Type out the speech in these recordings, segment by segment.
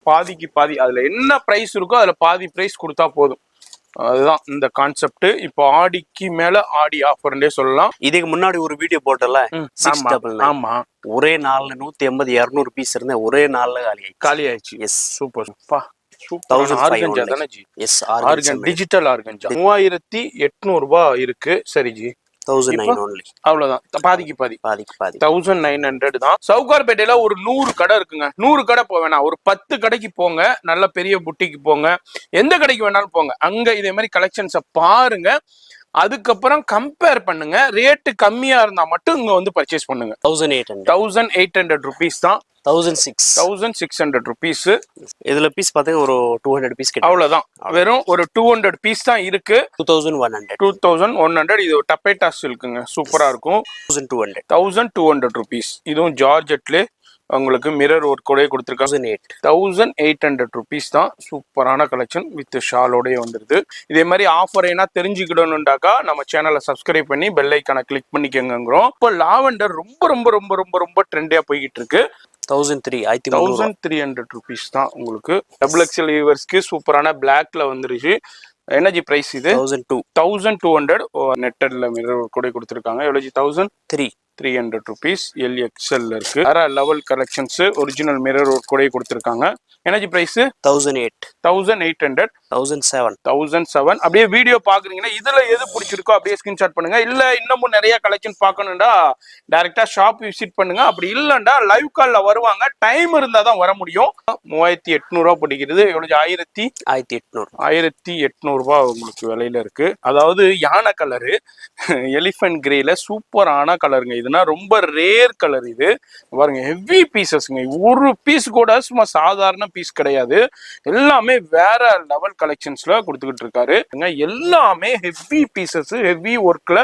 பாதிக்கு பாதி, அதுல என்ன பிரைஸ் இருக்கோ அதுல பாதி பிரைஸ் கொடுத்தா போதும். அதுதான் இந்த கான்செப்ட். இப்போ ஆடிக்கு மேல ஆடி ஆஃபர்னே சொல்லலாம். இதுக்கு முன்னாடி ஒரு வீடியோ போட்டல 699. ஆமா, ஒரே நாள்ல 180 200 பீஸ் இருந்த ஒரே நாள்ல காலி ஆயிடுச்சு. Yes super. ஆர்கஞ்சா தானே ஜி? எஸ், ஆர்கன், டிஜிட்டல் ஆர்கஞ்சா. 3800 ரூபாய் இருக்கு. சரி ஜி, 1900 only. அவ்வளவுதான், பாதிக்கு பாதி. 1900 தான். சவுகார்பேட்டையில ஒரு 100 கடை இருக்குங்க. 100 கடை போக வேணாம், ஒரு 10 கடைக்கு போங்க. நல்ல பெரிய புட்டிக்கு போங்க, எந்த கடைக்கு வேணாலும் போங்க. அங்க இதே மாதிரி கலெக்ஷன்ஸை பாருங்க. அதுக்கப்புறம் கம்பேர் பண்ணுங்க. ரேட்டு கம்மியா இருந்தா மட்டும் இங்க வந்து பர்ச்சேஸ் பண்ணுங்க. 1800 ருபீஸ் தான். 1600 ருபீஸ். இதுல பீஸ் பாத்தீங்க ஒரு 200 பீஸ் கிட்ட. அவ்வளவுதான், வெறும் ஒரு 200 பீஸ் தான் இருக்கு. 2100. இது டப்பேட்டா சில்க்குங்க, சூப்பரா இருக்கும். 1200 ருபீஸ். இதுவும் ஜார்ஜெட்ல உங்களுக்கு மிரர் ஒர்க் கூட கொடுத்துருக்காங்க. 1800 ருபீஸ் தான். சூப்பரான கலெக்ஷன் வித் ஷாலோடய வந்துருது. இதே மாதிரி ஆஃபர் ஏன்னா தெரிஞ்சுக்கிடணும்டாக்கா நம்ம சேனலை சப்ஸ்கிரைப் பண்ணி பெல் ஐக்கானை கிளிக் பண்ணிக்கங்கிறோம். இப்போ லாவெண்டர் ரொம்ப ரொம்ப ரொம்ப ரொம்ப ரொம்ப ட்ரெண்டியா போய்கிட்டு இருக்கு. 1300 ருபீஸ் தான் உங்களுக்கு. டபுள் எக்ஸ்எல் வியூவர்ஸ்க்கு சூப்பரான பிளாக்ல வந்துருச்சு. எனர்ஜி பிரைஸ் இது 1200. நெட்டட்ல மிரர் கூட கொடுத்துருக்காங்க. எவ்வளோ ஜி? 1300 ருபீஸ். LXL இருக்கு. வேற level collections, original mirror work கூட கொடுத்துருக்காங்க. Energy price 1800. 1007. அப்படியே வீடியோ பாக்குறீங்கன்னா இதுல எது பிடிச்சிருக்கோ அப்படியே ஸ்கிரீன்ஷாட் பண்ணுங்க. இல்ல இன்னமும் நிறைய கலெக்ஷன் பார்க்கணும்டா டைரக்டா ஷாப் விசிட் பண்ணுங்க. அப்படி இல்லண்டா லைவ் கால்ல வருவாங்க. டைம் இருந்தா தான் வர முடியும். 3800 ரூபாய் பிடிக்கிறது. எவ்வளவு? 1800 ரூபாய் உங்களுக்கு விலையில இருக்கு. அதாவது யானை கலரு, எலிஃபென்ட் கிரேல சூப்பரான கலருங்க. இதுனா ரொம்ப ரேர் கலர். இது பாருங்க, ஹெவி பீசஸ்ங்க. ஒரு பீஸ் கூட சும்மா சாதாரண பீஸ் கிடையாது. எல்லாமே வேற லெவல் கலெக்ஷன்ஸ்ல கொடுத்துக்கிட்டு இருக்காரு. எல்லாமே ஹெவி பீசஸ், ஹெவி ஒர்க்ல,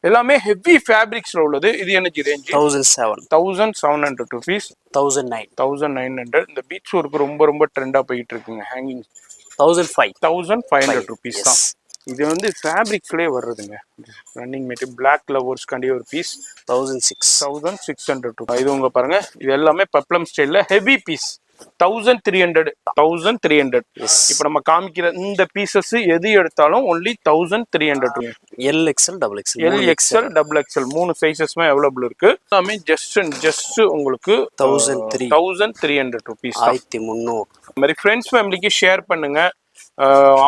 எல்லாமே ஹெவி ஃபேப்ரிக்ஸ்ல உள்ளது. இது எனர்ஜி ரேஞ்ச் 1700 ருபீஸ். 1900. இந்த பீட்ஸ் ஒர்க் ரொம்ப ரொம்ப ட்ரெண்டா போயிட்டு இருக்குங்க. ஹேங்கிங் 1500 ருபீஸ் தான். இது வந்து ஃபேப்ரிக்ஸ்லேயே வர்றதுங்க. ரன்னிங் மெட்டீரியல் பிளாக் லவர்ஸ்காண்டி ஒரு பீஸ் 1600 ருபீஸ். இது உங்க பாருங்க, இது எல்லாமே பப்ளம் ஸ்டைல்ல ஹெவி பீஸ். 1300. இப்ப நம்ம காமிக்கிற இந்த பீசஸ் எது எடுத்தாலும் ஒன்லி 1300. LXL டபுள் எக்ஸ்எல் 3 சைசஸ்மே அவைலபிள் இருக்கு. எல்லாமே ஜஸ்ட் உங்களுக்கு 1300 ருபீஸ். 1300. இந்த மாதிரி ஃப்ரெண்ட்ஸ் ஃபேமிலிக்கு ஷேர் பண்ணுங்க,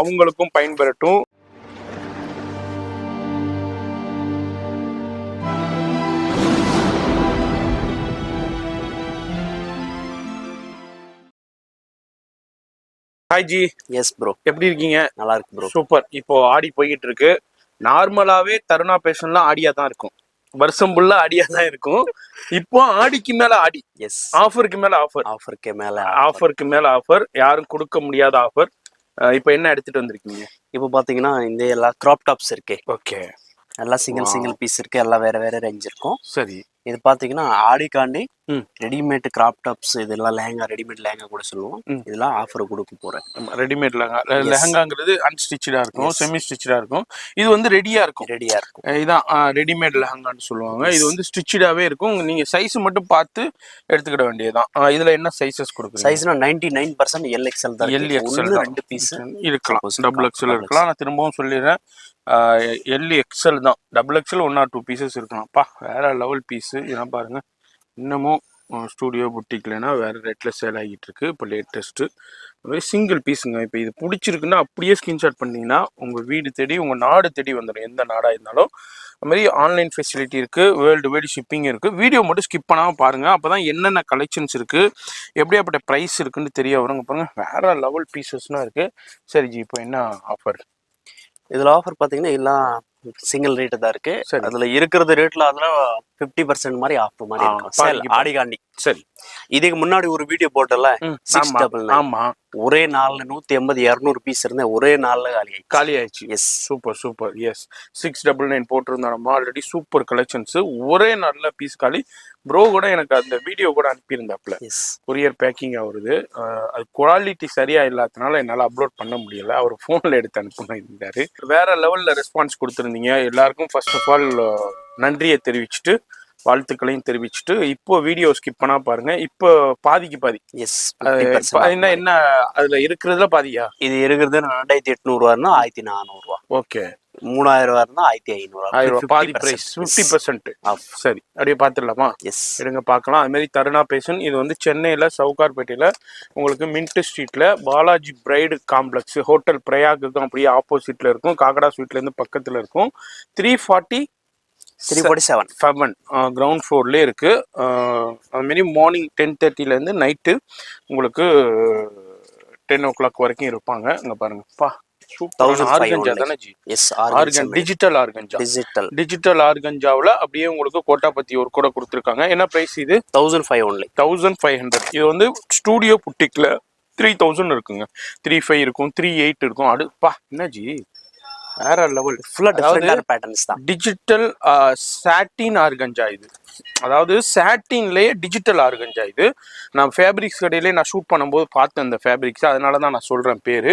அவங்களுக்கும் பயன்பெறட்டும். ஹாய் ஜி. எஸ் ப்ரோ, எப்படி இருக்கீங்க? நல்லா இருக்கு ப்ரோ. சூப்பர். இப்போ ஆடி போய்கிட்டு இருக்கு. நார்மலாவே தருணா பேஷன்லாம் ஆடியா தான் இருக்கும், வருஷம் ஃபுல்லா ஆடியா தான் இருக்கும். இப்போ ஆடிக்கு மேல ஆடி. எஸ், ஆஃபருக்கு மேல ஆஃபர், ஆஃபருக்கு மேல ஆஃபர், யாரும் கொடுக்க முடியாத ஆஃபர். இப்போ என்ன எடுத்துட்டு வந்திருக்கீங்க? இப்போ பாத்தீங்கன்னா இந்த எல்லா கிராப் டாப்ஸ் இருக்கு. ஓகே, எல்லாம் சிங்கிள் பீஸ் இருக்கு. எல்லாம் வேற வேற ரேஞ்ச் இருக்கும். சரி. இது பாத்தீங்கன்னா ஆடிக்காண்டி ரெடிமேட் கிராப் டாப்ஸ், இதெல்லாம் லெஹங்கா, ரெடிமேட் லெஹங்கா கூட சொல்லுவோம். இதெல்லாம் ஆஃபர் கொடுக்க போறேன். ரெடிமேட் லெஹங்காங்கிறது அன்ஸ்டிச்சடா இருக்கும், செமி ஸ்டிச்சடா இருக்கும். இது வந்து ரெடியா இருக்கும். இதான் ரெடிமேட் லெஹங்கான்னு சொல்லுவாங்க. இது வந்து ஸ்டிச்சடாவே இருக்கும். நீங்க சைஸ் மட்டும் பார்த்து எடுத்துக்கிட வேண்டியதுதான். இதுல என்ன சைஸஸ் கொடுக்குறீங்க? சைஸ்னா 99% LXL தான். LXL 2 பீஸ் இருக்கலாம், டபுள் எக்ஸ்எல் இருக்கலாம். நான் திரும்பவும் சொல்லிடுறேன், LXL தான். டபுள் எக்ஸ்எல் 1 or 2 பீசஸ் இருக்கலாம்ப்பா. வேற லெவல் பீஸ். இதெல்லாம் பாருங்க, இன்னமும் ஸ்டூடியோ புட்டிக்லனா வேற ரேட்ல சேல் ஆகிட்டு இருக்கு. இப்போ லேட்டஸ்ட் சிங்கிள் பீஸுங்க. இப்போ இது பிடிச்சிருக்குன்னா அப்படியே ஸ்கிரீன்ஷாட் பண்ணீங்கன்னா உங்க வீடு தேடி, உங்க நாடு தேடி வந்துடும். எந்த நாடா இருந்தாலும் அது மாதிரி ஆன்லைன் ஃபெசிலிட்டி இருக்கு, வேர்ல்டு வைடு ஷிப்பிங் இருக்கு. வீடியோ மட்டும் ஸ்கிப் பண்ணாம பாருங்க, அப்பதான் என்னென்ன கலெக்ஷன்ஸ் இருக்கு, எப்படியாப்பட்ட ப்ரைஸ் இருக்குன்னு தெரிய வருங்க. பாருங்க, வேற லெவல் பீசஸ்லாம் இருக்கு. சரி ஜி, இப்போ என்ன ஆஃபர்? இதுல ஆஃபர் பாத்தீங்கன்னா எல்லாம் சிங்கிள் ரேட் தான் இருக்கு. அதுல இருக்கிறது ரேட்ல அதுல 50% மாதிரி ஆஃப் மாதிரி இருக்கும் ஆடிகாண்டி. சரி, இதுக்கு முன்னாடி ஒரு வீடியோ போட்டல 699. ஆமா, ஒரே நாள்ல 180 200 பீஸ் இருந்த ஒரே நாள்ல காலி ஆயிடுச்சு. Yes, super. எஸ், 699 போட்டிருந்தோம் நம்ம ஆல்ரெடி. சூப்பர் கலெக்ஷன்ஸ், ஒரே நாள்ல பீஸ் காலி. ப்ரோ கூட எனக்கு அந்த வீடியோ கூட அனுப்பியிருந்தாப்புல. கொரியர் பேக்கிங் ஆகுறது, அது குவாலிட்டி சரியா இல்லாதனால என்னால அப்லோட் பண்ண முடியல. அவர் போன்ல எடுத்து அனுப்பினாரு. வேற லெவல்ல ரெஸ்பான்ஸ் கொடுத்துருந்தீங்க. எல்லாருக்கும் ஃபர்ஸ்ட் ஆஃப் ஆல் நன்றியை தெரிவிச்சுட்டு வாழ்த்துக்களையும் தெரிவிச்சுட்டு இப்போ வீடியோ ஸ்கிப் பண்ணா பாருங்க. இப்போ பாதிக்கு பாதி. எஸ், என்ன என்ன அதுல இருக்கிறதுல பாதியா? இது இருக்கிறது 2800 1400. ஓகே, 3000 1500. பாதி பிரைஸ் 50%. சரி, அப்படியே பார்த்துடலாமா? எஸ், எடுங்க பார்க்கலாம். அது மாதிரி தருணா பேஷன் இது வந்து சென்னையில் சவுகார்பேட்டையில் உங்களுக்கு மின்ட் ஸ்ட்ரீட்டில் பாலாஜி பிரைடு காம்ப்ளெக்ஸ் ஹோட்டல் பிரயாகுக்கும் அப்படியே ஆப்போசிட்டில் இருக்கும். காக்கடா ஸ்வீட்லேருந்து பக்கத்தில் இருக்கும். 347 கிரவுண்ட் ஃப்ளோர்லேயே இருக்குது. அதுமாரி மார்னிங் 10:30லேருந்து நைட்டு உங்களுக்கு 10 o'clock வரைக்கும் இருப்பாங்க. இங்கே பாருங்கப்பா, ஆர்கஞ்சா தானே G? Yes, digital organza. Digital ஆர்கஞ்சாவில் அப்படியே உங்களுக்கு கோட்டாபத்தி ஒரு கூட கொடுத்துருக்காங்க. என்ன பிரைஸ் இது? 1500 only. 1500. இது வந்து ஸ்டூடியோ புட்டிக்ல 3000 இருக்குங்க. 35 இருக்கும், 38 இருக்கும். அடுப்பா என்ன ஜி, வேற லெவல். ஃபுல்லா டிஃபரெண்டான பேட்டர்ன்ஸ் தான். டிஜிட்டல் சாட்டின் ஆர்கஞ்சா இது. அதாவது சாட்டின்லேயே டிஜிட்டல் ஆர்கஞ்சா இது. நான் ஃபேப்ரிக்ஸ் கடையிலே நான் ஷூட் பண்ணும்போது பார்த்தேன் இந்த ஃபேப்ரிக்ஸ், அதனால தான் நான் சொல்கிறேன் பேர்.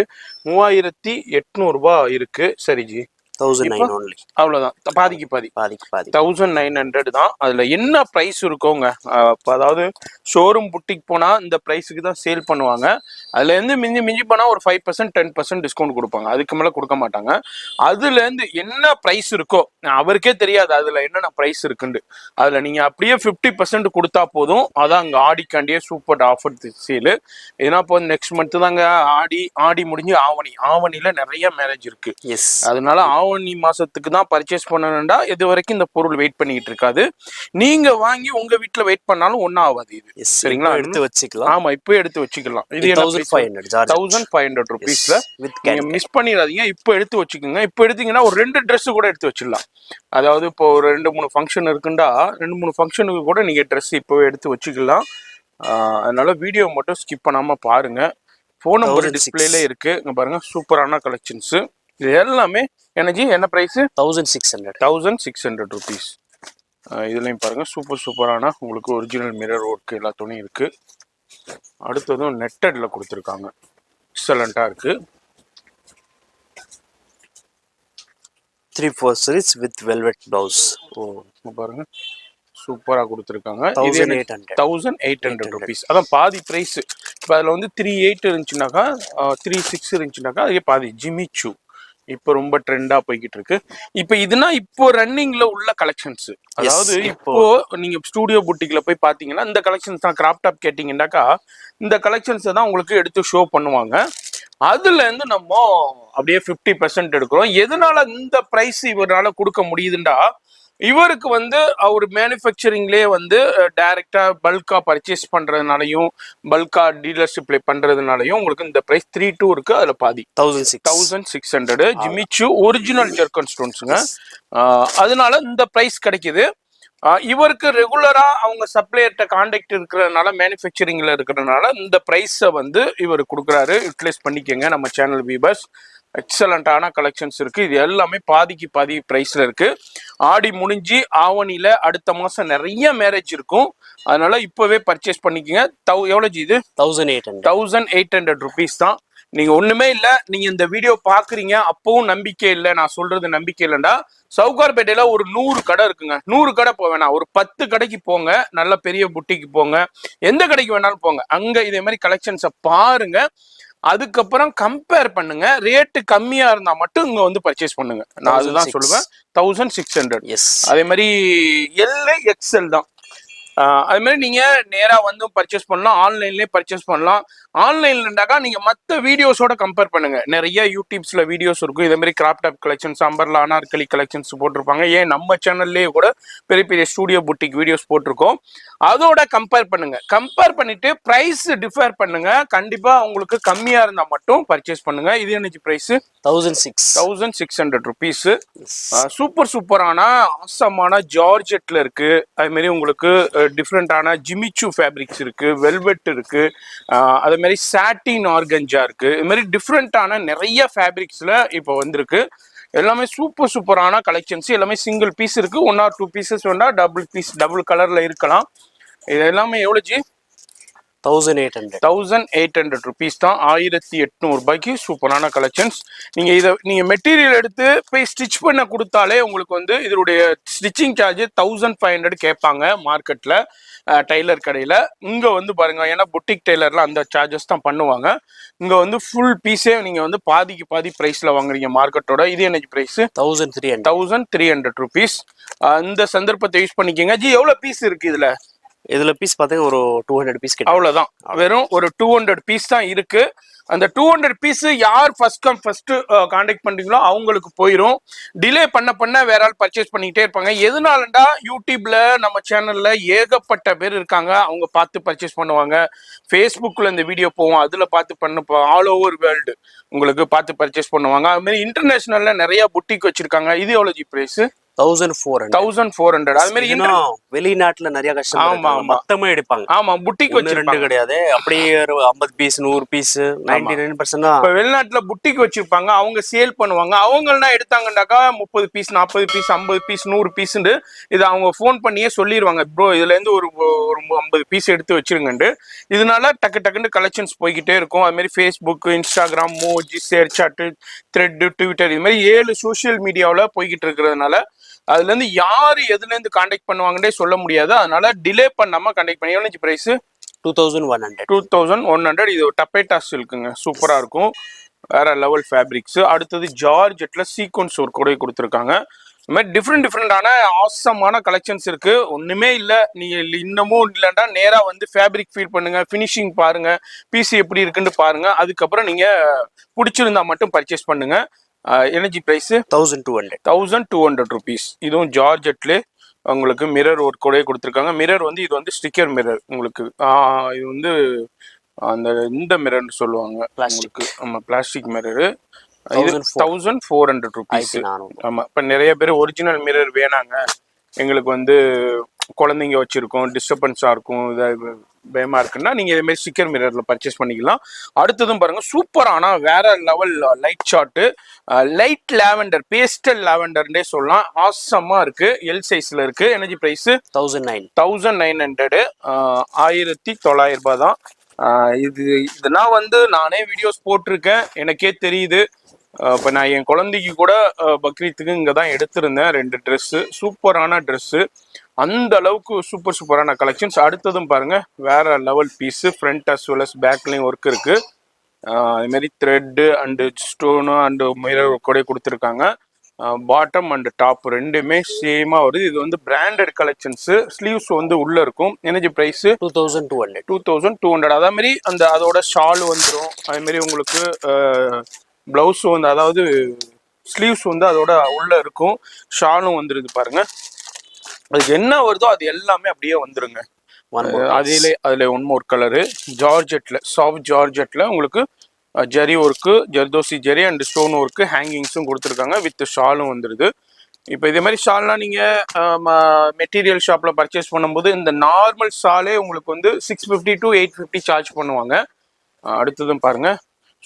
3800 இருக்கு. சரி ஜி, 1900 only. அவ்வளோதான், பாதிக்கு பாதி. 1900 தான். அதில் என்ன ப்ரைஸ் இருக்கோங்க? அதாவது ஷோரூம் புட்டிக் போனால் இந்த ப்ரைஸுக்கு தான் சேல் பண்ணுவாங்க. அதுலேருந்து மிஞ்சி மிஞ்சி போனால் ஒரு 5% 10% டிஸ்கவுண்ட் கொடுப்பாங்க. அதுக்கு மேலே கொடுக்க மாட்டாங்க. அதுலேருந்து என்ன ப்ரைஸ் இருக்கோ அவருக்கே தெரியாது அதில் என்னென்ன ப்ரைஸ் இருக்குண்டு. அதில் நீங்கள் அப்படியே 50% கொடுத்தா போதும். அதான் அங்கே ஆடிக்காண்டியே சூப்பர் ஆஃபர் சேலு. ஏன்னா இப்போ நெக்ஸ்ட் மந்த்து தாங்க ஆடி முடிஞ்சு ஆவணியில் நிறைய மேரேஜ் இருக்கு. எஸ், அதனால ஆவணி மாசத்துக்கு தான் பர்ச்சேஸ் பண்ணணும்டா. இது வரைக்கும் இந்த பொருள் வெயிட் பண்ணிட்டு இருக்காது. நீங்க வாங்கி உங்க வீட்டுல வெயிட் பண்ணாலும் ஒன்னும் ஆகாது இது. சரிங்களா, எடுத்து வச்சுக்கலாம். ஆமா, இப்போ எடுத்து வச்சுக்கலாம். இது 1500 rupeesல நீங்க மிஸ் பண்ணிடாதீங்க. இப்போ எடுத்து வச்சுக்கோங்க. இப்போ எடுத்தீங்கன்னா ஒரு 2 ட்ரெஸ் கூட எடுத்து வச்சிடலாம். அதாவது இப்போ ஒரு 2-3 ஃபங்க்ஷன் இருக்குண்டா 2-3 ஃபங்க்ஷனுக்கு கூட நீங்க ட்ரெஸ் இப்போவே எடுத்து வச்சுக்கலாம். அதனால வீடியோ மட்டும் ஸ்கிப் பண்ணாம பாருங்க. ஃபோன் நம்பர் டிஸ்பிளேல இருக்கு, இங்க பாருங்க. சூப்பரான கலெக்ஷன்ஸ். இது எல்லாமே எனர்ஜி என்ன பிரைஸ்? 1600 rupees. இதுலையும் பாருங்க, சூப்பரான உங்களுக்கு ஒரிஜினல் மிரர் ஒர்க் எல்லா துணியும் இருக்கு. அடுத்ததும் நெட்டட்ல கொடுத்துருக்காங்க, எக்ஸலண்டா இருக்கு. 3/4 series with velvet blouse. பாருங்க, சூப்பரா கொடுத்துருக்காங்க. 1800 rupees. அதான் பாதி பிரைஸ். இப்போ அதில் வந்து 38 இருந்துச்சுனாக்கா 36 இருந்துச்சுனாக்கா அதுக்கே பாதி. ஜிமிச்சூ இப்போ ரொம்ப ட்ரெண்டா போய்கிட்டு இருக்கு. இப்போ இதுனா இப்போ ரன்னிங்ல உள்ள கலெக்ஷன்ஸ். அதாவது இப்போ நீங்க ஸ்டூடியோ புட்டிக்ல போய் பாத்தீங்கன்னா இந்த கலெக்ஷன்ஸ் தான். கிராப் டாப் கேட்டீங்கன்னாக்கா இந்த கலெக்ஷன்ஸ் தான் உங்களுக்கு எடுத்து ஷோ பண்ணுவாங்க. அதுல இருந்து நம்ம அப்படியே 50% எடுக்கிறோம். எதனால இந்த பிரைஸ் இவரால கொடுக்க முடியுதுண்டா, இவருக்கு வந்து அவர் மேனுஃபேக்சரிங்லேயே வந்து டைரக்டா பல்கா பர்ச்சேஸ் பண்றதுனாலையும் பல்கா டீலர்ஷிப்ல பண்றதுனாலையும் உங்களுக்கு இந்த பிரைஸ் 32 இருக்கு. அதுல பாதி 1600. ஜிமிச்சு ஒரிஜினல் ஜெர்கன் ஸ்டோன்ஸுங்க. அதனால இந்த பிரைஸ் கிடைக்குது. இவருக்கு ரெகுலரா அவங்க சப்ளையர்கிட்ட கான்டாக்ட் இருக்கிறதுனால, மேனுஃபேக்சரிங்ல இருக்கிறதுனால இந்த பிரைஸை வந்து இவர் கொடுக்குறாரு. யூட்டிலைஸ் பண்ணிக்கோங்க. நம்ம சேனல் வியூவர்ஸ், எக்ஸலண்டான கலெக்ஷன்ஸ் இருக்கு. இது எல்லாமே பாதிக்கு பாதி பிரைஸ்ல இருக்கு. ஆடி முடிஞ்சு ஆவணியில அடுத்த மாசம் நிறைய மேரேஜ் இருக்கும். அதனால இப்பவே பர்ச்சேஸ் பண்ணிக்கோங்க. எவ்வளவு ஜி இது? 1800 rupees தான். நீங்க ஒண்ணுமே இல்ல, நீங்க இந்த வீடியோ பாக்குறீங்க அப்பவும் நம்பிக்கை இல்லை, நான் சொல்றது நம்பிக்கை இல்லைண்டா, சவுகார்பேட்டையில ஒரு 100 கடை இருக்குங்க. 100 கடை போவேனா, ஒரு 10 கடைக்கு போங்க. நல்ல பெரிய புட்டிக்கு போங்க, எந்த கடைக்கு வேணாலும் போங்க. அங்க இதே மாதிரி கலெக்ஷன்ஸை பாருங்க. அதுக்கப்புறம் கம்பேர் பண்ணுங்க. ரேட்டு கம்மியா இருந்தா மட்டும் இங்க வந்து பர்ச்சேஸ் பண்ணுங்க. நான் அதுதான் சொல்லுவேன். 1600. அதே மாதிரி XL தான். அது மாதிரி நீங்க நேரா வந்து பர்ச்சேஸ் பண்ணலாம், ஆன்லைன்லயே பர்ச்சேஸ் பண்ணலாம். ஆன்லைன்லண்டாக்கா நீங்க மற்ற வீடியோஸோட கம்பேர் பண்ணுங்க. நிறைய யூடியூப்ஸ்ல வீடியோஸ் இருக்கும். இதே மாதிரி crop top collections, umbrella Anarkali collections போட்டிருப்பாங்க. ஏன் நம்ம சேனல்லேயே கூட பெரிய பெரிய ஸ்டூடியோ புட்டிக் வீடியோஸ் போட்டிருக்கோம். அதோட கம்பேர் பண்ணுங்க. கம்பேர் பண்ணிட்டு பிரைஸ் டிஃபர் பண்ணுங்க. கண்டிப்பா உங்களுக்கு கம்மியா இருந்தா மட்டும் பர்ச்சேஸ் பண்ணுங்க. இது என்ன பிரைஸ்? 1600 rupees. சூப்பரான ஆசமான ஜார்ஜெட்ல இருக்கு. அது மாதிரி உங்களுக்கு டிஃப்ரெண்டான ஜிமிச்சு ஃபேப்ரிக்ஸ் இருக்கு, வெல்வெட் இருக்கு, அதே மாதிரி சாட்டின் ஆர்கஞ்சா இருக்கு. இது மாதிரி டிஃப்ரெண்டான நிறைய ஃபேப்ரிக்ஸ்ல இப்போ வந்திருக்கு. எல்லாமே சூப்பரான கலெக்ஷன்ஸ். எல்லாமே சிங்கிள் பீஸ் இருக்கு. 1 or 2 pieces வேணா டபுள் கலர்ல இருக்கலாம். இது எல்லாமே எவ்வளவு ஜி? 1800. 1800 ருபீஸ் தான். 1800 ரூபாய்க்கு சூப்பரான கலெக்ஷன்ஸ். நீங்க மெட்டீரியல் எடுத்து போய் ஸ்டிச் பண்ண கொடுத்தாலே உங்களுக்கு வந்து இதனுடைய ஸ்டிச்சிங் சார்ஜ் 1500 கேட்பாங்க மார்க்கெட்ல, டைலர் கடையில. இங்க வந்து பாருங்க, ஏன்னா புட்டிக் டெய்லர்ல அந்த சார்ஜஸ் தான் பண்ணுவாங்க. இங்க வந்து ஃபுல் பீஸே நீங்க வந்து பாதிக்கு பாதி பிரைஸ்ல வாங்குறீங்க மார்க்கெட்டோட. இது என்ன பிரைஸ்? 1300 ருபீஸ். இந்த சந்தர்ப்பத்தை யூஸ் பண்ணிக்கோங்க. ஜி எவ்வளவு பீஸ் இருக்கு இதுல பீஸ் பாத்தீங்கன்னா ஒரு 200 பீஸ் கிட்ட. அவ்வளவுதான், வெறும் ஒரு 200 பீஸ் தான் இருக்கு. அந்த 200 பீஸ் யார் ஃபர்ஸ்ட் கம் ஃபர்ஸ்ட் கான்டாக்ட் பண்றீங்களோ அவங்களுக்கு போயிடும். டிலே பண்ண வேற ஆள் பர்ச்சேஸ் பண்ணிக்கிட்டே இருப்பாங்க. எதனாலண்டா யூடியூப்ல நம்ம சேனல்ல ஏகப்பட்ட பேர் இருக்காங்க, அவங்க பார்த்து பர்ச்சேஸ் பண்ணுவாங்க. ஃபேஸ்புக்ல இந்த வீடியோ போவோம், அதுல பார்த்து பண்ண ஆல் ஓவர் வேர்ல்டு உங்களுக்கு பார்த்து பர்ச்சேஸ் பண்ணுவாங்க. அது மாதிரி இன்டர்நேஷனல்ல நிறைய புட்டிக் வச்சிருக்காங்க. இது எவ்வளவு பிரைஸ்? 1400. அது மாதிரி வெளிநாட்டுல நிறைய கஸ்டமர் மொத்தமா எடுப்பாங்க. ஆமா, புட்டிக் வச்சிருப்பாங்க. கிடையாது, அப்படியே 50 பீஸ் 100 பீஸ் 99%. இப்ப வெளிநாட்டுல புட்டிக் வச்சிருப்பாங்க, அவங்க சேல் பண்ணுவாங்க. அவங்க எல்லாம் எடுத்தாங்கன்னாக்கா 30 பீஸ் 40 பீஸ் 50 பீஸ் 100 பீஸ் இது அவங்க போன் பண்ணியே சொல்லிடுவாங்க, ப்ரோ இதுல இருந்து ஒரு 50 பீஸ் எடுத்து வச்சிருங்கண்டு. இதனால டக்குன்னு கலெக்ஷன்ஸ் போய்கிட்டே இருக்கும். அது மாதிரி ஃபேஸ்புக், இன்ஸ்டாகிராம், மோஜி, ஷேர் சாட், த்ரெட், ட்விட்டர், இது மாதிரி 7 சோசியல் மீடியாவில் போய்கிட்டு இருக்கிறதுனால அதுல இருந்து யாரு எதுல இருந்து கான்டாக்ட் பண்ணுவாங்கன்னே சொல்ல முடியாது. அதனால டிலே பண்ணாம கான்டாக்ட் பண்ணி. எவ்வளவு பிரைஸ்? 2100. இது டப்பேட்டா சில்க்குங்க, சூப்பரா இருக்கும், வேற லெவல் ஃபேப்ரிக்ஸ். அடுத்தது ஜார்ஜெட்ல சீக்வன்ஸ் ஒர்க் கூட கொடுத்துருக்காங்க. இந்த மாதிரி டிஃப்ரெண்டான ஆசமான கலெக்ஷன்ஸ் இருக்கு. ஒண்ணுமே இல்லை, நீங்க இன்னமும் இல்லைன்னா நேரா வந்து ஃபேப்ரிக் ஃபீல் பண்ணுங்க, ஃபினிஷிங் பாருங்க, பிசி எப்படி இருக்குன்னு பாருங்க. அதுக்கப்புறம் நீங்க பிடிச்சிருந்தா மட்டும் பர்ச்சேஸ் பண்ணுங்க. Energy price 1200 rupees. இதுவும் ஜார்ஜெட்ல உங்களுக்கு மிரர் ஒர்க் கூட கொடுத்துருக்காங்க. மிரர் வந்து இது வந்து ஸ்டிக்கர் மிரர் உங்களுக்கு. இது வந்து அந்த இந்த மிரர்னு சொல்லுவாங்க உங்களுக்கு. ஆமா, பிளாஸ்டிக் மிரரு. இது 1400 ருபீஸ். ஆமா, இப்ப நிறைய பேர் ஒரிஜினல் மிரர் வேணாங்க, எங்களுக்கு வந்து குழந்தைங்க வச்சிருக்கோம், டிஸ்டர்பன்ஸா இருக்கும், பயமா இருக்குன்னா நீங்க இதே மாதிரி ஸ்டிக்கர் மிரர்ல பர்ச்சேஸ் பண்ணிக்கலாம். அடுத்ததும் பாருங்க, சூப்பரான வேற level light short, light lavender, pastel லாவெண்டர்னே சொல்லலாம். ஆசமா இருக்கு, எல் சைஸ்ல இருக்கு. Energy price 1900. 1900 ரூபாய் தான். இதெல்லாம் வந்து நானே வீடியோஸ் போட்டிருக்கேன், எனக்கே தெரியுது. இப்போ நான் என் குழந்தைக்கு கூட பக்ரீத்துக்கு இங்கே தான் எடுத்திருந்தேன் 2 ட்ரெஸ்ஸு, சூப்பரான ட்ரெஸ்ஸு. அந்த அளவுக்கு சூப்பரான கலெக்ஷன்ஸ். அடுத்ததும் பாருங்க, வேற level piece, front as well as பேக்லையும் ஒர்க் இருக்கு. அதுமாரி thread and stone and mirror கூட கொடுத்துருக்காங்க. பாட்டம் அண்ட் டாப் ரெண்டுமே சேமா வருது. இது வந்து பிராண்டட் கலெக்ஷன்ஸ். ஸ்லீவ்ஸ் வந்து உள்ள இருக்கும். Energy price 2200. அதே மாதிரி அதோட ஷால் வந்துடும். அதே மாதிரி உங்களுக்கு பிளவுஸ் வந்து, அதாவது ஸ்லீவ்ஸ் வந்து அதோட உள்ள இருக்கும், ஷாலும் வந்துருது பாருங்க. அதுக்கு என்ன வருதோ அது எல்லாமே அப்படியே வந்துருங்க. அதுல ஒன் மோர் கலரு ஜார்ஜெட்ல, சாஃப்ட் ஜார்ஜெட்ல உங்களுக்கு zari work, zardozi zari and stone work, ஹேங்கிங்ஸும் கொடுத்துருக்காங்க, வித் ஷாலும் வந்துருது. இப்போ இதே மாதிரி ஷால்லாம் நீங்க மெட்டீரியல் ஷாப்ல பர்ச்சேஸ் பண்ணும்போது இந்த நார்மல் ஷாலே உங்களுக்கு வந்து 650 to 850 சார்ஜ் பண்ணுவாங்க. அடுத்ததும் பாருங்க,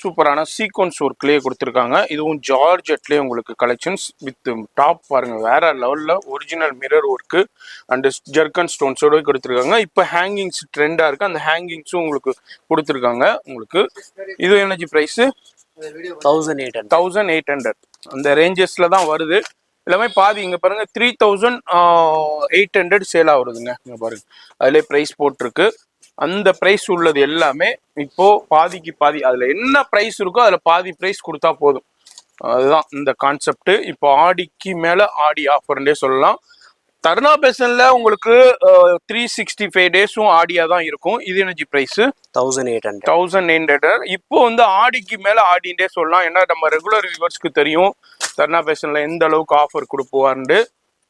சூப்பரான சீக்வன்ஸ் ஒர்க்லேயே கொடுத்துருக்காங்க. இதுவும் ஜார்ஜெட்லேயே உங்களுக்கு கலெக்ஷன்ஸ் வித் டாப் பாருங்க, வேற லெவலில் original mirror work and zircon ஸ்டோன்ஸோட கொடுத்துருக்காங்க. இப்போ ஹேங்கிங்ஸ் ட்ரெண்டாக இருக்குது, அந்த ஹேங்கிங்ஸும் உங்களுக்கு கொடுத்துருக்காங்க. உங்களுக்கு இது எனர்ஜி ப்ரைஸு 1800. அந்த ரேஞ்சஸில் தான் வருது எல்லாமே. பாதி இங்கே பாருங்க 3800 சேலாக வருதுங்க. இங்கே பாருங்க, அதிலே ப்ரைஸ் போட்டிருக்கு. அந்த பிரைஸ் உள்ளது எல்லாமே இப்போ பாதிக்கு பாதி, அதுல என்ன பிரைஸ் இருக்கோ அதுல பாதி பிரைஸ் கொடுத்தா போதும். அதுதான் இந்த கான்செப்ட். இப்போ ஆடிக்கு மேல ஆடி ஆஃபர்னே சொல்லலாம். தர்ணா பேசன்ல உங்களுக்கு 365 டேஸும் ஆடியா தான் இருக்கும். இது எனர்ஜி பிரைஸ் 1800. இப்போ வந்து ஆடிக்கு மேல ஆடிண்டே சொல்லலாம், ஏன்னா நம்ம ரெகுலர் வியூவர்ஸ்க்கு தெரியும் தர்ணா பேசன்ல எந்த அளவுக்கு ஆஃபர் கொடுப்போவார்னு.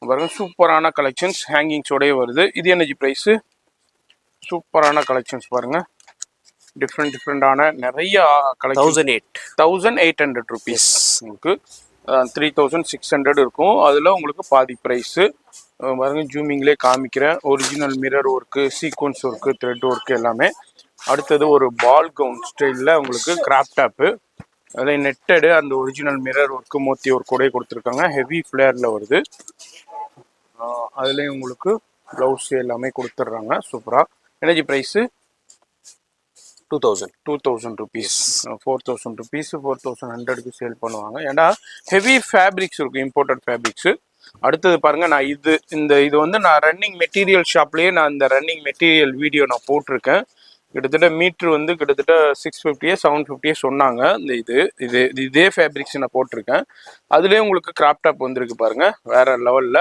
பாருங்க, சூப்பரான கலெக்ஷன்ஸ் ஹேங்கிங்ஸோடய வருது. இது எனர்ஜி பிரைஸ் சூப்பரான கலெக்ஷன்ஸ் பாருங்க, டிஃப்ரெண்டான நிறைய கலெக்ஷன். 1800 ருபீஸ். உங்களுக்கு 3600 இருக்கும். அதுல உங்களுக்கு பாதி பிரைஸ் பாருங்க. ஜூமிங்லேயே காமிக்கிறேன். Original mirror work, sequence work, thread work எல்லாமே. அடுத்தது ஒரு பால் கவுன் ஸ்டைலில் உங்களுக்கு கிராப் டாப்பு, அதில் நெட்டடு அந்த ஒரிஜினல் மிரர் ஒர்க்கு, மோத்தி ஒர்க் கூட கொடுத்துருக்காங்க. ஹெவி ஃப்ளேரில் வருது. அதுலேயும் உங்களுக்கு ப்ளவுஸ் எல்லாமே கொடுத்துட்றாங்க சூப்பராக. எனர்ஜி ப்ரைஸு 2000 rupees 4000 rupees 4100க்கு சேல் பண்ணுவாங்க. ஏன்னா ஹெவி ஃபேப்ரிக்ஸ் இருக்கும், இம்போர்ட்டட் ஃபேப்ரிக்ஸ். அடுத்தது பாருங்க, நான் இது வந்து நான் ரன்னிங் மெட்டீரியல் ஷாப்லயே நான் இந்த ரன்னிங் மெட்டீரியல் வீடியோ நான் போட்டிருக்கேன். கிட்டத்தட்ட மீட்ரு வந்து கிட்டத்தட்ட 650 750 சொன்னாங்க. இதே ஃபேப்ரிக்ஸ் நான் போட்டிருக்கேன். அதுலேயே உங்களுக்கு கிராப் டாப் வந்திருக்கு பாருங்க, வேற லெவல்ல.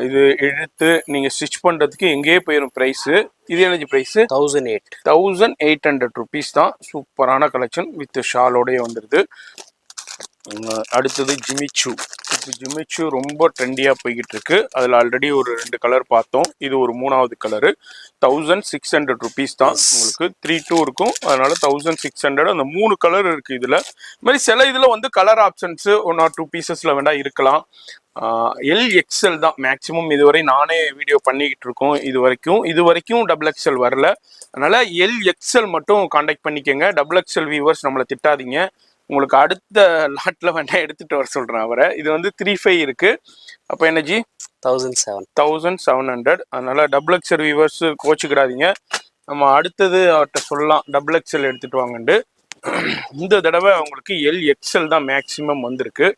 இது எடுத்து நீங்க ஸ்டிச் பண்றதுக்கு எங்கேயே போயிடும் ப்ரைஸு. இது எனர்ஜி ப்ரைஸு 1800 rupees தான். சூப்பரான கலெக்ஷன் வித் ஷாலோடய வந்துடுது. அடுத்தது ஜிமிச்சு ரொம்ப ட்ரெண்டியாக போய்கிட்டு இருக்கு. அதில் ஆல்ரெடி ஒரு 2 கலர் பார்த்தோம். இது ஒரு 3வது கலரு. 1600 rupees தான். உங்களுக்கு 3-2 இருக்கும், அதனால 1600. அந்த 3 கலர் இருக்கு இதுல. இது மாதிரி சில இதுல வந்து கலர் ஆப்ஷன்ஸ் 1 or 2 பீசஸ்ல வேணா இருக்கலாம். LXL தான் மேக்சிமம் இதுவரை நானே வீடியோ பண்ணிக்கிட்டு இருக்கோம். இது வரைக்கும் XXL வரல. அதனால LXL மட்டும் கான்டாக்ட் பண்ணிக்கோங்க. XXL வியூவர்ஸ் நம்மளை திட்டாதீங்க. உங்களுக்கு அடுத்த லாட்ல வேணா எடுத்துட்டு வர சொல்றேன் அவரை. இது வந்து 35 இருக்கு. அப்போ எனர்ஜி 1700. அதனால XXL வியூவர்ஸ் கோச்சுக்கிடாதீங்க. நம்ம அடுத்தது அவர்கிட்ட சொல்லலாம் XXL எடுத்துட்டு வாங்கண்டு. இந்த தடவை உங்களுக்கு LXL தான் மேக்சிமம் வந்திருக்கு.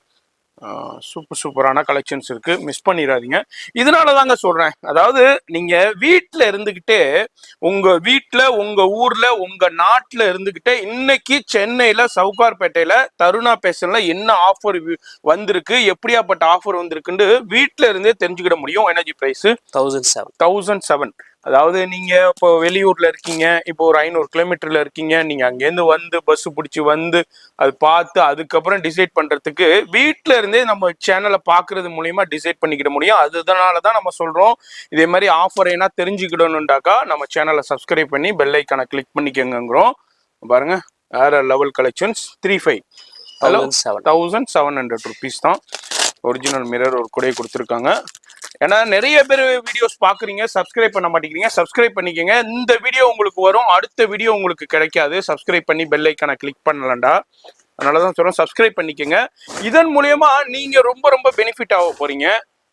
சூப்பரான கலெக்ஷன்ஸ் இருக்கு, மிஸ் பண்ணிடாதீங்க. இதனால தாங்க சொல்றேன், அதாவது நீங்க வீட்டில் இருந்துகிட்டே உங்க வீட்டில் உங்க ஊர்ல உங்க நாட்டில் இருந்துகிட்டே இன்னைக்கு சென்னையில சவுகார்பேட்டையில தருணா பேஷன்ல என்ன ஆஃபர் வந்திருக்கு, எப்படியாப்பட்ட ஆஃபர் வந்திருக்குன்னு வீட்டில் இருந்தே தெரிஞ்சுக்கிட முடியும். Energy price 1700. அதாவது நீங்க இப்போ வெளியூர்ல இருக்கீங்க, இப்போ ஒரு 500 கிலோமீட்டர்ல இருக்கீங்க, நீங்க அங்கேருந்து வந்து பஸ் பிடிச்சி வந்து அது பார்த்து அதுக்கப்புறம் டிசைட் பண்றதுக்கு வீட்டில இருந்தே நம்ம சேனலை பார்க்கறது மூலியமா டிசைட் பண்ணிக்கிட முடியும். அதனாலதான் நம்ம சொல்றோம், இதே மாதிரி ஆஃபர் என்ன தெரிஞ்சுக்கிடணும்டாக்கா நம்ம சேனலை சப்ஸ்கிரைப் பண்ணி பெல் ஐக்கானை கிளிக் பண்ணிக்கங்கிறோம். பாருங்க, வேற லெவல் கலெக்ஷன்ஸ். 35 1700 rupees தான். ஒரிஜினல் மிரர் ஒரு கூடயே கொடுத்துருக்காங்க. ஏன்னா நிறைய பேர் வீடியோஸ் பாக்குறீங்க, சப்ஸ்கிரைப் பண்ண மாட்டேங்கிறீங்க. சப்ஸ்கிரைப் பண்ணிக்கங்க. இந்த வீடியோ உங்களுக்கு வரும், அடுத்த வீடியோ உங்களுக்கு கிடைக்காது சப்ஸ்கிரைப் பண்ணி பெல் ஐக்கானை கிளிக் பண்ணலண்டா. அதனாலதான் சொல்றேன், சப்ஸ்கிரைப் பண்ணிக்கங்க. இதன் மூலியமா நீங்க ரொம்ப பெனிஃபிட் ஆக போறீங்க.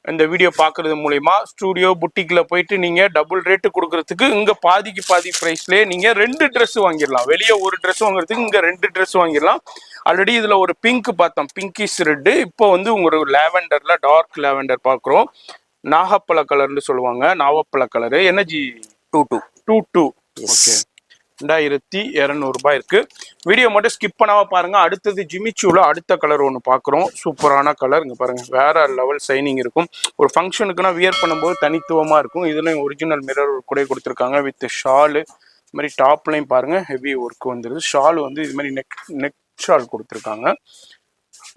இந்த வீடியோ பாக்குறது மூலியமா ஸ்டூடியோ புட்டிக்ல போயிட்டு நீங்க டபுள் ரேட்டு கொடுக்கறதுக்கு இங்க பாதிக்கு பாதி பிரைஸ்லயே நீங்க 2 ட்ரெஸ் வாங்கிடலாம். வெளியே ஒரு ட்ரெஸ் வாங்குறதுக்கு இங்க 2 ட்ரெஸ் வாங்கிடலாம். ஆல்ரெடி இதுல ஒரு பிங்க் பார்த்தோம், பிங்கிஷ் ரெட்டு. இப்போ வந்து ஒரு லேவெண்டர்ல டார்க் லேவெண்டர் பாக்குறோம். நாகப்பழ கலர்னு சொல்லுவாங்க, நாவப்பழ கலரு. எனர்ஜி 22. ஓகே, 2200 ரூபாய் இருக்கு. வீடியோ மட்டும் ஸ்கிப் பண்ணாம பாருங்க. அடுத்தது ஜிமிச்சூல அடுத்த கலர் ஒன்று பாக்குறோம். சூப்பரான கலர். இங்க பாருங்க, வேற லெவல் சைனிங் இருக்கும். ஒரு ஃபங்க்ஷனுக்குன்னா வியர் பண்ணும்போது தனித்துவமா இருக்கும். இதுலயும் ஒரிஜினல் மிரர் கூட கொடுத்துருக்காங்க வித் ஷாலு. இது மாதிரி டாப்லையும் பாருங்க, ஹெவி ஒர்க் வந்துருது. ஷால் வந்து இது மாதிரி நெக் ஷால் கொடுத்துருக்காங்க.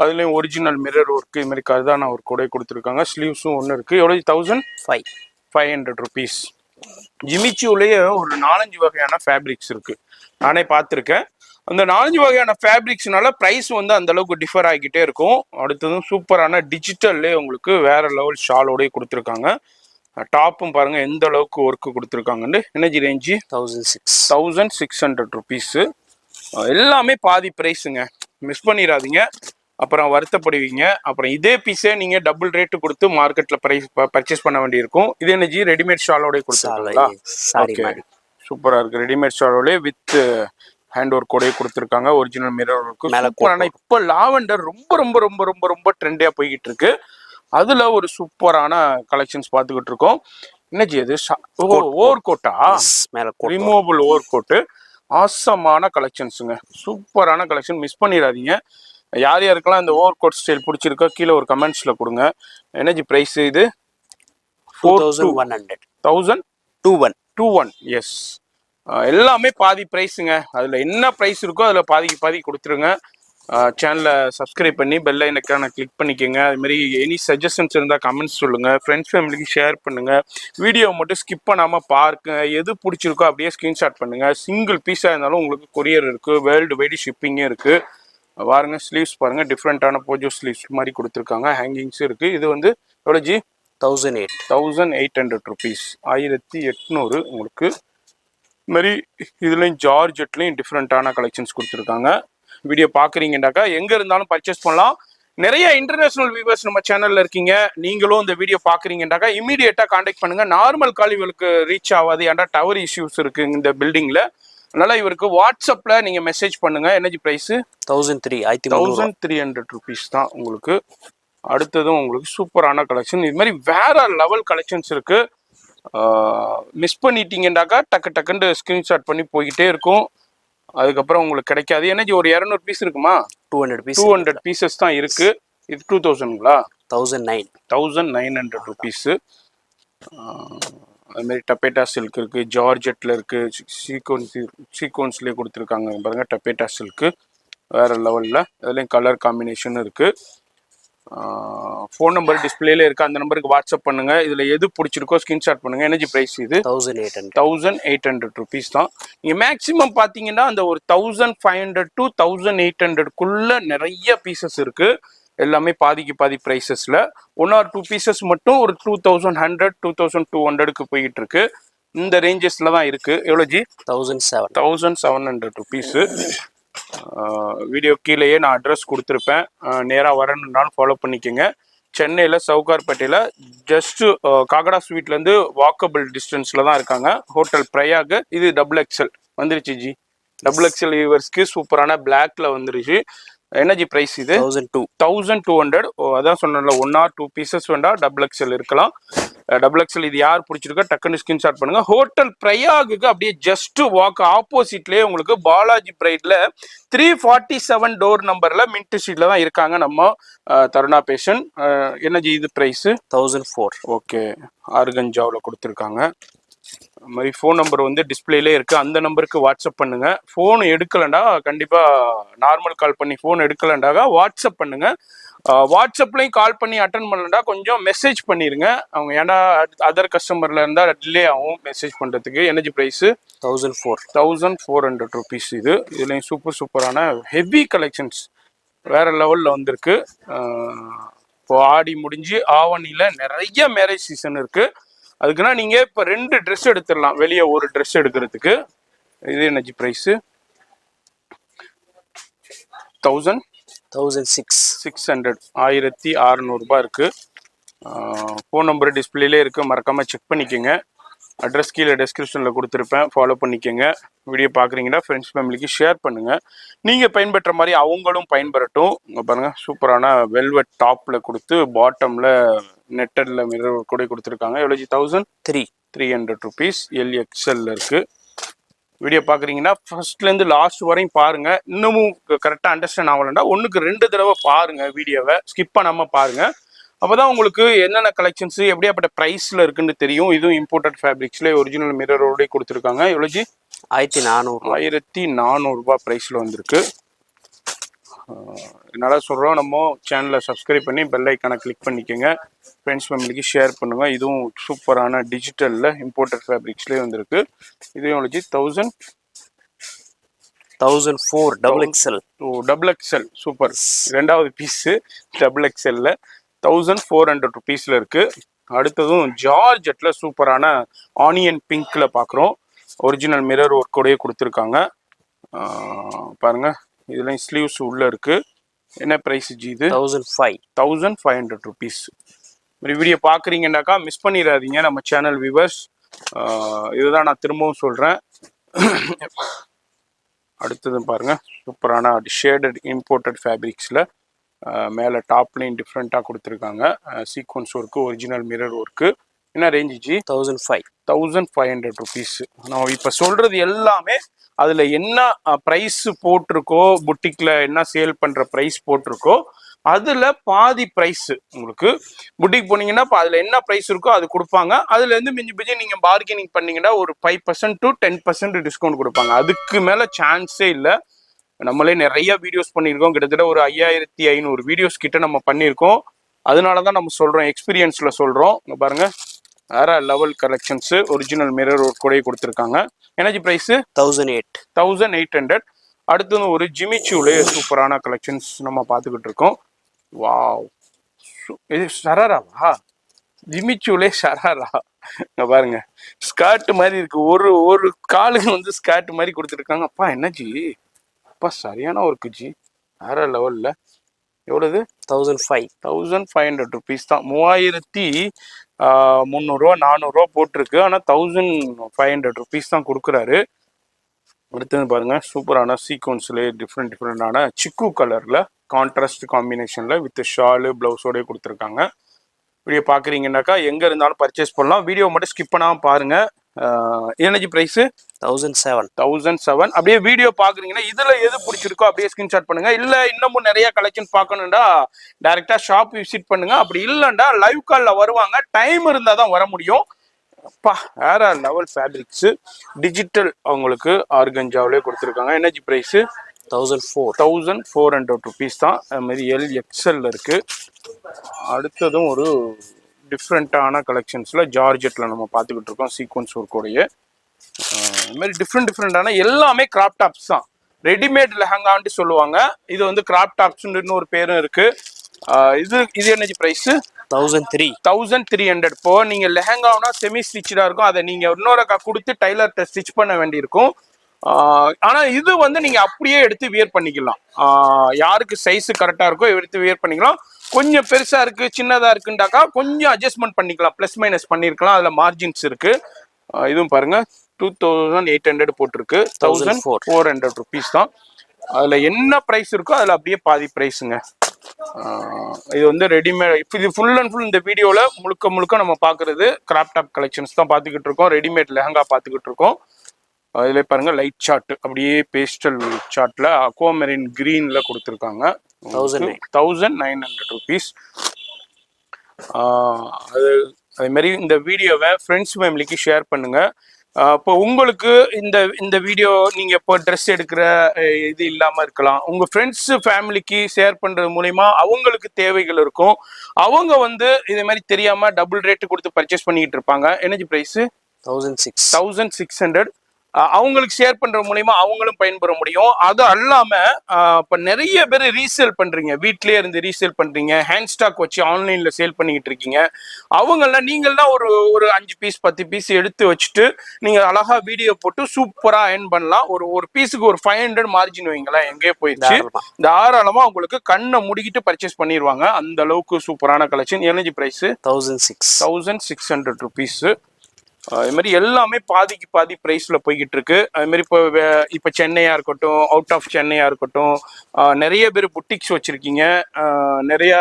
அதுலயும் ஒரிஜினல் மிரர் ஒர்க், இது மாதிரி கர்தானா ஒர்க் கூட கொடுத்துருக்காங்க. ஸ்லீவ்ஸும் ஒன்று இருக்கு. எவ்வளவு? 1500 rupees. ஜிமிச்சூலயே ஒரு 4-5 வகையான ஃபேப்ரிக்ஸ் இருக்கு, நானே பார்த்துருக்கேன். அந்த 4-5 வகையான ஃபேப்ரிக்ஸ்னால ப்ரைஸ் வந்து அந்த அளவுக்கு டிஃபர் ஆகிக்கிட்டே இருக்கும். அடுத்ததும் சூப்பரான டிஜிட்டல்லே உங்களுக்கு வேற லெவல் ஷாலோடய கொடுத்துருக்காங்க. டாப்பும் பாருங்க எந்த அளவுக்கு ஒர்க்கு கொடுத்துருக்காங்கன்னு. Energy range 1600 rupees. எல்லாமே பாதி ப்ரைஸுங்க, மிஸ் பண்ணிடாதீங்க, அப்புறம் வருத்தப்படுவீங்க. அப்புறம் இதே பீஸே நீங்க டபுள் ரேட்டு கொடுத்து மார்க்கெட்ல பர்ச்சேஸ் பண்ண வேண்டியிருக்கும். இது எனர்ஜி ரெடிமேட் ஷாலோட கொடுத்துருக்காங்களா? சூப்பரா இருக்கு. ரெடிமேட் ஷாலோட வித் ஹேண்ட் ஒர்க் கூட கொடுத்துருக்காங்க. Original mirror work. இப்போ லாவெண்டர் ரொம்ப ட்ரெண்டியா போய்கிட்டு இருக்கு. அதுல ஒரு சூப்பரான கலெக்ஷன்ஸ் பார்த்துக்கிட்டு இருக்கோம். என்னஜி அது? ஓவர் கோட்டா? Removable over coat. ஆசமான கலெக்ஷன்ஸுங்க, சூப்பரான கலெக்ஷன், மிஸ் பண்ணிடாதீங்க. யார் யாருக்கெல்லாம் இந்த ஓவர் கோட் ஸ்டைல் பிடிச்சிருக்கோ கீழே ஒரு கமெண்ட்ஸ்ல கொடுங்க. எனர்ஜி பிரைஸ் இது 4121. எஸ், எல்லாமே பாதி ப்ரைஸுங்க. அதில் என்ன ப்ரைஸ் இருக்கோ அதில் பாதிக்கு பாதி கொடுத்துருங்க. சேனலை சப்ஸ்கிரைப் பண்ணி பெல் ஐக்கானை கிளிக் பண்ணிக்கோங்க. அதுமாரி எனி சஜஷன்ஸ் இருந்தால் கமெண்ட்ஸ் சொல்லுங்கள். ஃப்ரெண்ட்ஸ் ஃபேமிலிக்கு ஷேர் பண்ணுங்கள். வீடியோ மட்டும் ஸ்கிப் பண்ணாமல் பாருங்க. எது பிடிச்சிருக்கோ அப்படியே ஸ்க்ரீன்ஷாட் பண்ணுங்கள். சிங்கிள் பீஸாக இருந்தாலும் உங்களுக்கு கொரியர் இருக்குது, வேர்ல்டு வைடு ஷிப்பிங்கும் இருக்குது. பாருங்க, ஸ்லீவ்ஸ் பாருங்க, டிஃப்ரெண்டான போஜோ ஸ்லீவ்ஸ் மாதிரி கொடுத்துருக்காங்க. ஹேங்கிங்ஸும் இருக்குது. இது வந்து எவ்வளோ ஜி? 1800 rupees. 1800 உங்களுக்கு. இது மாதிரி இதுலேயும் ஜார்ஜெட்லேயும் டிஃப்ரெண்ட்டான கலெக்ஷன்ஸ் கொடுத்துருக்காங்க. வீடியோ பார்க்குறீங்கன்னாக்கா எங்கே இருந்தாலும் பர்ச்சேஸ் பண்ணலாம். நிறைய இன்டர்நேஷனல் வியூவர்ஸ் நம்ம சேனலில் இருக்கீங்க. நீங்களும் இந்த வீடியோ பார்க்குறீங்கன்னாக்கா இமீடியட்டாக காண்டாக்ட் பண்ணுங்கள். நார்மல் கால் இவங்களுக்கு ரீச் ஆகாது, ஏன்டா டவர் இஷ்யூஸ் இருக்குது இந்த பில்டிங்கில். அதனால இவருக்கு வாட்ஸ்அப்ல நீங்க மெசேஜ் பண்ணுங்க. எனர்ஜி பிரைஸ் 1300 1300 ருபீஸ் தான் உங்களுக்கு. அடுத்ததும் உங்களுக்கு சூப்பரான கலெக்ஷன். இது மாதிரி வேற லெவல் கலெக்ஷன்ஸ் இருக்கு. மிஸ் பண்ணிட்டீங்கன்னாக்கா டக்கு டக்குன்னு ஸ்கிரீன்ஷாட் பண்ணி போய்கிட்டே இருக்கும். அதுக்கப்புறம் உங்களுக்கு கிடைக்காது. எனர்ஜி ஒரு 200 பீஸ் இருக்குமா? 200 பீசஸ் தான் இருக்கு. இது 2000ங்களா? 1900 ருபீஸ். அதுமாரி டப்பேட்டா சில்க் இருக்கு, ஜார்ஜெட்ல இருக்கு, சீக்வன்ஸ்லேயே கொடுத்துருக்காங்க பாருங்க. டப்பேட்டா சில்க்கு வேற லெவலில், அதுலேயும் கலர் காம்பினேஷன் இருக்கு. ஃபோன் நம்பர் டிஸ்பிளேல இருக்கு, அந்த நம்பருக்கு வாட்ஸ்அப் பண்ணுங்க. இதுல எது பிடிச்சிருக்கோ ஸ்கிரீன்ஷாட் பண்ணுங்க. எனர்ஜி பிரைஸ் இது 1800 ருபீஸ் தான். நீங்க மேக்ஸிமம் பாத்தீங்கன்னா அந்த ஒரு 1500 to 1800க்குள்ள நிறைய பீசஸ் இருக்கு. எல்லாமே பாதிக்கு பாதி ப்ரைஸஸ்ல. 1 or 2 பீசஸ் மட்டும் ஒரு 2100 2200க்கு போயிட்டு இருக்கு. இந்த ரேஞ்சஸ்ல தான் இருக்கு. எவ்வளோ ஜி? 1700 ருபீஸ். வீடியோ கீழேயே நான் அட்ரஸ் கொடுத்துருப்பேன். நேராக வரணுன்னாலும் ஃபாலோ பண்ணிக்கோங்க. சென்னையில் சவுகார்பேட்டையில் ஜஸ்ட் காகடா ஸ்வீட்லேருந்து வாக்கபிள் டிஸ்டன்ஸில் தான் இருக்காங்க. ஹோட்டல் பிரயாக். இது XXL வந்துருச்சு ஜி. XXL வியூவர்ஸ்க்கு சூப்பரான பிளாக்ல வந்துருச்சு. எனர்ஜி பிரைஸ் இது 1200. அதான் சொன்னேன்ல, 1 or 2 பீசஸ் வேண்டாம், XXL இருக்கலாம். XXL இது யார் பிடிச்சிருக்கோ டக்குன்னு ஸ்கிரீன்ஷாட் பண்ணுங்க. ஹோட்டல் பிரயாகுக்கு அப்படியே ஜஸ்ட் வாக் ஆப்போசிட்லேயே உங்களுக்கு பாலாஜி பிரைட்ல 347 டோர் நம்பர்ல மின்ட் ஸ்ட்ரீட்ல தான் இருக்காங்க நம்ம தருணா பேஷன். எனர்ஜி இது பிரைஸ் 1004. ஓகே, ஆர்கஞ்சாவில் கொடுத்துருக்காங்க. அது மாதிரி ஃபோன் நம்பர் வந்து டிஸ்பிளேலே இருக்கு, அந்த நம்பருக்கு வாட்ஸ்அப் பண்ணுங்க. ஃபோன் எடுக்கலண்டா கண்டிப்பா நார்மல் கால் பண்ணி, ஃபோன் எடுக்கலண்டாக வாட்ஸ்அப் பண்ணுங்க. வாட்ஸ்அப்லையும் கால் பண்ணி அட்டன் பண்ணலண்டா கொஞ்சம் மெசேஜ் பண்ணிருங்க. அவங்க ஏன்னா அதர் கஸ்டமர்ல இருந்தா டிலே ஆகும் மெசேஜ் பண்றதுக்கு. Energy price 1400 rupees. இதுலயும் சூப்பரான ஹெவி கலெக்ஷன்ஸ் வேற லெவல்ல வந்திருக்கு. இப்போ ஆடி முடிஞ்சு ஆவணியில நிறைய மேரேஜ் சீசன் இருக்கு. அதுக்குன்னா நீங்க இப்ப 2 ட்ரெஸ் எடுத்துடலாம், வெளியே ஒரு ட்ரெஸ் எடுக்கிறதுக்கு. இது எனர்ஜி பிரைஸ் 1600 1600 இருக்கு. ஃபோன் நம்பர் டிஸ்பிளேலே இருக்கு, மறக்காம செக் பண்ணிக்கோங்க. அட்ரஸ் கீழே டெஸ்கிரிப்ஷனில் கொடுத்துருப்பேன், ஃபாலோ பண்ணிக்கோங்க. வீடியோ பார்க்குறீங்கன்னா ஃப்ரெண்ட்ஸ் ஃபேமிலிக்கு ஷேர் பண்ணுங்கள். நீங்கள் பயன்பெற்ற மாதிரி அவங்களும் பயன்பெறட்டும். இங்கே பாருங்கள், சூப்பரான வெல்வெட் டாப்பில் கொடுத்து பாட்டமில் நெட்டடில் மிரர் கூட கொடுத்துருக்காங்க. எவ்வளோ 1300 ருபீஸ். LXL இருக்குது. வீடியோ பார்க்குறீங்கன்னா ஃபர்ஸ்ட்லேருந்து லாஸ்ட் வரையும் பாருங்கள். இன்னமும் கரெக்டாக அண்டர்ஸ்டாண்ட் ஆகலைன்னா 1க்கு 2 தடவை பாருங்கள், வீடியோவை ஸ்கிப் பண்ணாமல் பாருங்கள். அப்போதான் உங்களுக்கு என்னென்ன கலெக்ஷன்ஸ் எப்படியாப்பட்ட ப்ரைஸில் இருக்குன்னு தெரியும். இதுவும் இம்போர்ட்டட் ஃபேப்ரிக்ஸ்லேயே ஒரிஜினல் மிரரோட கொடுத்துருக்காங்க. எவ்வளோ ஜி? 1400 ப்ரைஸில் வந்திருக்கு. என்னால் சொல்கிறோம், நம்ம சேனலை சப்ஸ்கிரைப் பண்ணி பெல் ஐக்கானை கிளிக் பண்ணிக்கோங்க. ஃப்ரெண்ட்ஸ் ஃபேமிலிக்கு ஷேர் பண்ணுங்கள். இதுவும் சூப்பரான டிஜிட்டலில் இம்போர்ட்டட் ஃபேப்ரிக்ஸ்லேயே வந்திருக்கு. இதுவும் எவ்வளோ ஜி? 1004 XXL. XXL super. ரெண்டாவது பீஸு XXL 1400 ருபீஸில் இருக்குது. அடுத்ததும் ஜார்ஜெட்டில் சூப்பரான ஆனியன் பிங்க்ல பார்க்குறோம். ஒரிஜினல் மிரர் ஒர்க்கோடையே கொடுத்துருக்காங்க. பாருங்கள், இதுலேயும் ஸ்லீவ்ஸ் உள்ளே இருக்குது. என்ன ப்ரைஸ் ஜி இது? 1500 ருபீஸ். வீடியோ பார்க்குறீங்கன்னாக்கா மிஸ் பண்ணிடாதீங்க நம்ம சேனல் வியூவர்ஸ். இதுதான் நான் திரும்பவும் சொல்கிறேன். அடுத்தது பாருங்கள், சூப்பரான ஷேடட் இம்போர்ட்டட் ஃபேப்ரிக்ஸில் மேலே டாப்லையும் டிஃப்ரெண்ட்டாக கொடுத்துருக்காங்க. Sequence work, original mirror work. என்ன ரேஞ்சு ஜி? 1500 ருபீஸ். நம்ம இப்போ சொல்கிறது எல்லாமே அதில் என்ன ப்ரைஸ் போட்டிருக்கோ, புட்டிக்கில் என்ன சேல் பண்ணுற ப்ரைஸ் போட்டிருக்கோ அதில் பாதி ப்ரைஸு உங்களுக்கு. புட்டிக் போனீங்கன்னா இப்போ அதில் என்ன ப்ரைஸ் இருக்கோ அது கொடுப்பாங்க. அதுலேருந்து மிஞ்சி நீங்கள் பார்கெனிங் பண்ணிங்கன்னா ஒரு 5% to 10% டிஸ்கவுண்ட் கொடுப்பாங்க. அதுக்கு மேலே சான்ஸே இல்லை. நம்மளே நிறைய வீடியோஸ் பண்ணியிருக்கோம், கிட்டத்தட்ட ஒரு 5500 வீடியோஸ் கிட்ட நம்ம பண்ணியிருக்கோம். அதனால தான் நம்ம சொல்கிறோம், எக்ஸ்பீரியன்ஸில் சொல்கிறோம். இங்கே பாருங்கள், வேற level collections, original mirror work கூட கொடுத்துருக்காங்க. Energy price 1800. அடுத்தது ஒரு ஜிமிச்சூலே சூப்பரான கலெக்ஷன்ஸ் நம்ம பார்த்துக்கிட்டு இருக்கோம். வாவ், இது ஷராராவா? ஜிமிச்சூலே ஷராரா. இங்கே பாருங்க, ஸ்கர்ட் மாதிரி இருக்கு. ஒரு காலுக்கு வந்து ஸ்கர்ட் மாதிரி கொடுத்துருக்காங்க. அப்பா என்ன ஜி, அப்பா சரியான ஒர்க்கு ஜி, வேற லெவலில். எவ்வளவு? 1500 ருபீஸ் தான். 3300 400 போட்டிருக்கு. ஆனால் 1500 ருபீஸ் தான் கொடுக்குறாரு. அடுத்தது பாருங்க சூப்பரான சீக்வன்ஸ்லேயே டிஃப்ரெண்டான சிக்கு கலரில் கான்ட்ராஸ்ட் காம்பினேஷனில் வித் ஷாலு ப்ளவுஸோடய கொடுத்துருக்காங்க. வீடியோ பார்க்குறீங்கன்னாக்கா எங்கே இருந்தாலும் பர்ச்சேஸ் பண்ணலாம். வீடியோ மட்டும் ஸ்கிப் பண்ணாமல் பாருங்கள். Energy price 1007. அப்படியே வீடியோ பார்க்குறீங்கன்னா இதில் எது பிடிச்சிருக்கோ அப்படியே ஸ்க்ரீன்ஷாட் பண்ணுங்கள். இல்லை இன்னமும் நிறைய கலெக்ஷன் பார்க்கணுண்டா டேரெக்டாக ஷாப் விசிட் பண்ணுங்கள். அப்படி இல்லைண்டா லைவ் காலில் வருவாங்க. டைம் இருந்தால் தான் வர முடியும். அப்பா வேற லெவல் ஃபேப்ரிக்ஸு டிஜிட்டல் அவங்களுக்கு ஆர்கஞ்சாவிலே கொடுத்துருக்காங்க. எனர்ஜி ப்ரைஸு 1400 ருபீஸ் தான். அதுமாரி LXL இருக்குது. அடுத்ததும் ஒரு டிஃப்ரெண்ட்டான கலெக்ஷன்ஸில் ஜார்ஜெட்டில் நம்ம பார்த்துக்கிட்டு இருக்கோம். சீக்வன்ஸ் ஒர்க்கோடைய இதுமாரி டிஃப்ரெண்டான எல்லாமே கிராப் டாப்ஸ் தான். ரெடிமேட் லெஹங்கான்ட்டு சொல்லுவாங்க. இது வந்து கிராப் டாப்ஸ்ன்னு ஒரு பேரும் இருக்குது. இது எனர்ஜி ப்ரைஸு 1300. இப்போ நீங்கள் லெஹங்காவுனா செமி ஸ்டிச்சாக இருக்கும். அதை நீங்கள் இன்னொரு கொடுத்து டைலர்கிட்ட ஸ்டிச் பண்ண வேண்டியிருக்கும். ஆனால் இது வந்து நீங்கள் அப்படியே எடுத்து வியர் பண்ணிக்கலாம். யாருக்கு சைஸு கரெக்டாக இருக்கோ எடுத்து வியர் பண்ணிக்கலாம். கொஞ்சம் பெருசாக இருக்குது சின்னதாக இருக்குண்டாக்கா கொஞ்சம் அட்ஜஸ்ட்மெண்ட் பண்ணிக்கலாம். ப்ளஸ் மைனஸ் பண்ணியிருக்கலாம். அதில் மார்ஜின்ஸ் இருக்குது. இதுவும் பாருங்கள் 2800 போட்டிருக்கு. 1400 ருபீஸ் தான். அதில் என்ன ப்ரைஸ் இருக்கோ அதில் அப்படியே பாதி ப்ரைஸுங்க. இது வந்து ரெடிமேட். இது ஃபுல் அண்ட் ஃபுல் இந்த வீடியோவில் முழுக்க நம்ம பார்க்குறது கிராப் டாப் கலெக்ஷன்ஸ் தான் பார்த்துக்கிட்டு இருக்கோம். ரெடிமேட் லெஹங்கா பார்த்துக்கிட்டு இருக்கோம். அதில் பாருங்க லைட் சார்ட் அப்படியே பேஸ்டல் சார்ட்டில் அக்வாமெரின் க்ரீனில் கொடுத்துருக்காங்க. 1900 ருபீஸ். அதேமாரி இந்த வீடியோவை ஃப்ரெண்ட்ஸ் ஃபேமிலிக்கு ஷேர் பண்ணுங்கள். இப்போ உங்களுக்கு இந்த வீடியோ நீங்கள் இப்போ ட்ரெஸ் எடுக்கிற இது இல்லாமல் இருக்கலாம். உங்கள் ஃப்ரெண்ட்ஸு ஃபேமிலிக்கு ஷேர் பண்ணுறது மூலிமா அவங்களுக்கு தேவைகள் இருக்கும். அவங்க வந்து இதே மாதிரி தெரியாமல் டபுள் ரேட்டு கொடுத்து பர்ச்சேஸ் பண்ணிக்கிட்டு இருப்பாங்க. Energy price 1600. அவங்களுக்கு ஷேர் பண்ற மூலியமா அவங்களும் பயன்பெற முடியும். அது அல்லாம இப்ப நிறைய பேர் ரீசேல் பண்றீங்க. வீட்லயே இருந்து ரீசேல் பண்றீங்க. ஹேண்ட் ஸ்டாக் வச்சு ஆன்லைன்ல சேல் பண்ணிக்கிட்டு இருக்கீங்க. அவங்கள நீங்கள்தான் ஒரு 5 பீஸ் 10 பீஸ் எடுத்து வச்சுட்டு நீங்க அழகா வீடியோ போட்டு சூப்பரா ஏர்ன் பண்ணலாம். ஒரு பீஸுக்கு ஒரு 500 மார்ஜின் வைங்களேன். எங்கே போயிடுச்சு. தாராளமா உங்களுக்கு கண்ணை முடிக்கிட்டு பர்ச்சேஸ் பண்ணிடுவாங்க. அந்த அளவுக்கு சூப்பரான கலெக்ஷன். Energy price 1600 rupees. அது மாதிரி எல்லாமே பாதிக்கு பாதி ப்ரைஸில் போய்கிட்டு இருக்கு. அதுமாரி இப்போ சென்னையாக இருக்கட்டும், அவுட் ஆஃப் சென்னையாக இருக்கட்டும், நிறைய பேர் புட்டிக்ஸ் வச்சுருக்கீங்க, நிறைய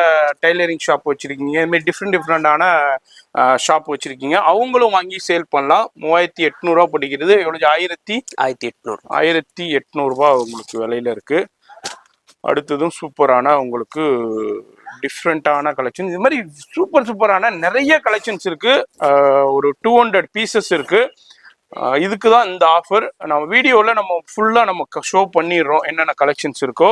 டைலரிங் ஷாப் வச்சுருக்கீங்க. இதுமாரி டிஃப்ரெண்டான ஷாப் வச்சுருக்கீங்க. அவங்களும் வாங்கி சேல் பண்ணலாம். 3800 பிடிக்கிறது. எவ்வளோ 1800 உங்களுக்கு விலையில இருக்குது. அடுத்ததும் சூப்பரான உங்களுக்கு டிஃப்ரெண்டான கலெக்ஷன். இது மாதிரி சூப்பரான நிறைய கலெக்ஷன்ஸ் இருக்கு. ஒரு 200 பீசஸ் இருக்கு. இதுக்கு தான் இந்த ஆஃபர். நம்ம வீடியோவில் நம்ம ஃபுல்லாக நம்ம ஷோ பண்ணிடுறோம் என்னென்ன கலெக்ஷன்ஸ் இருக்கோ.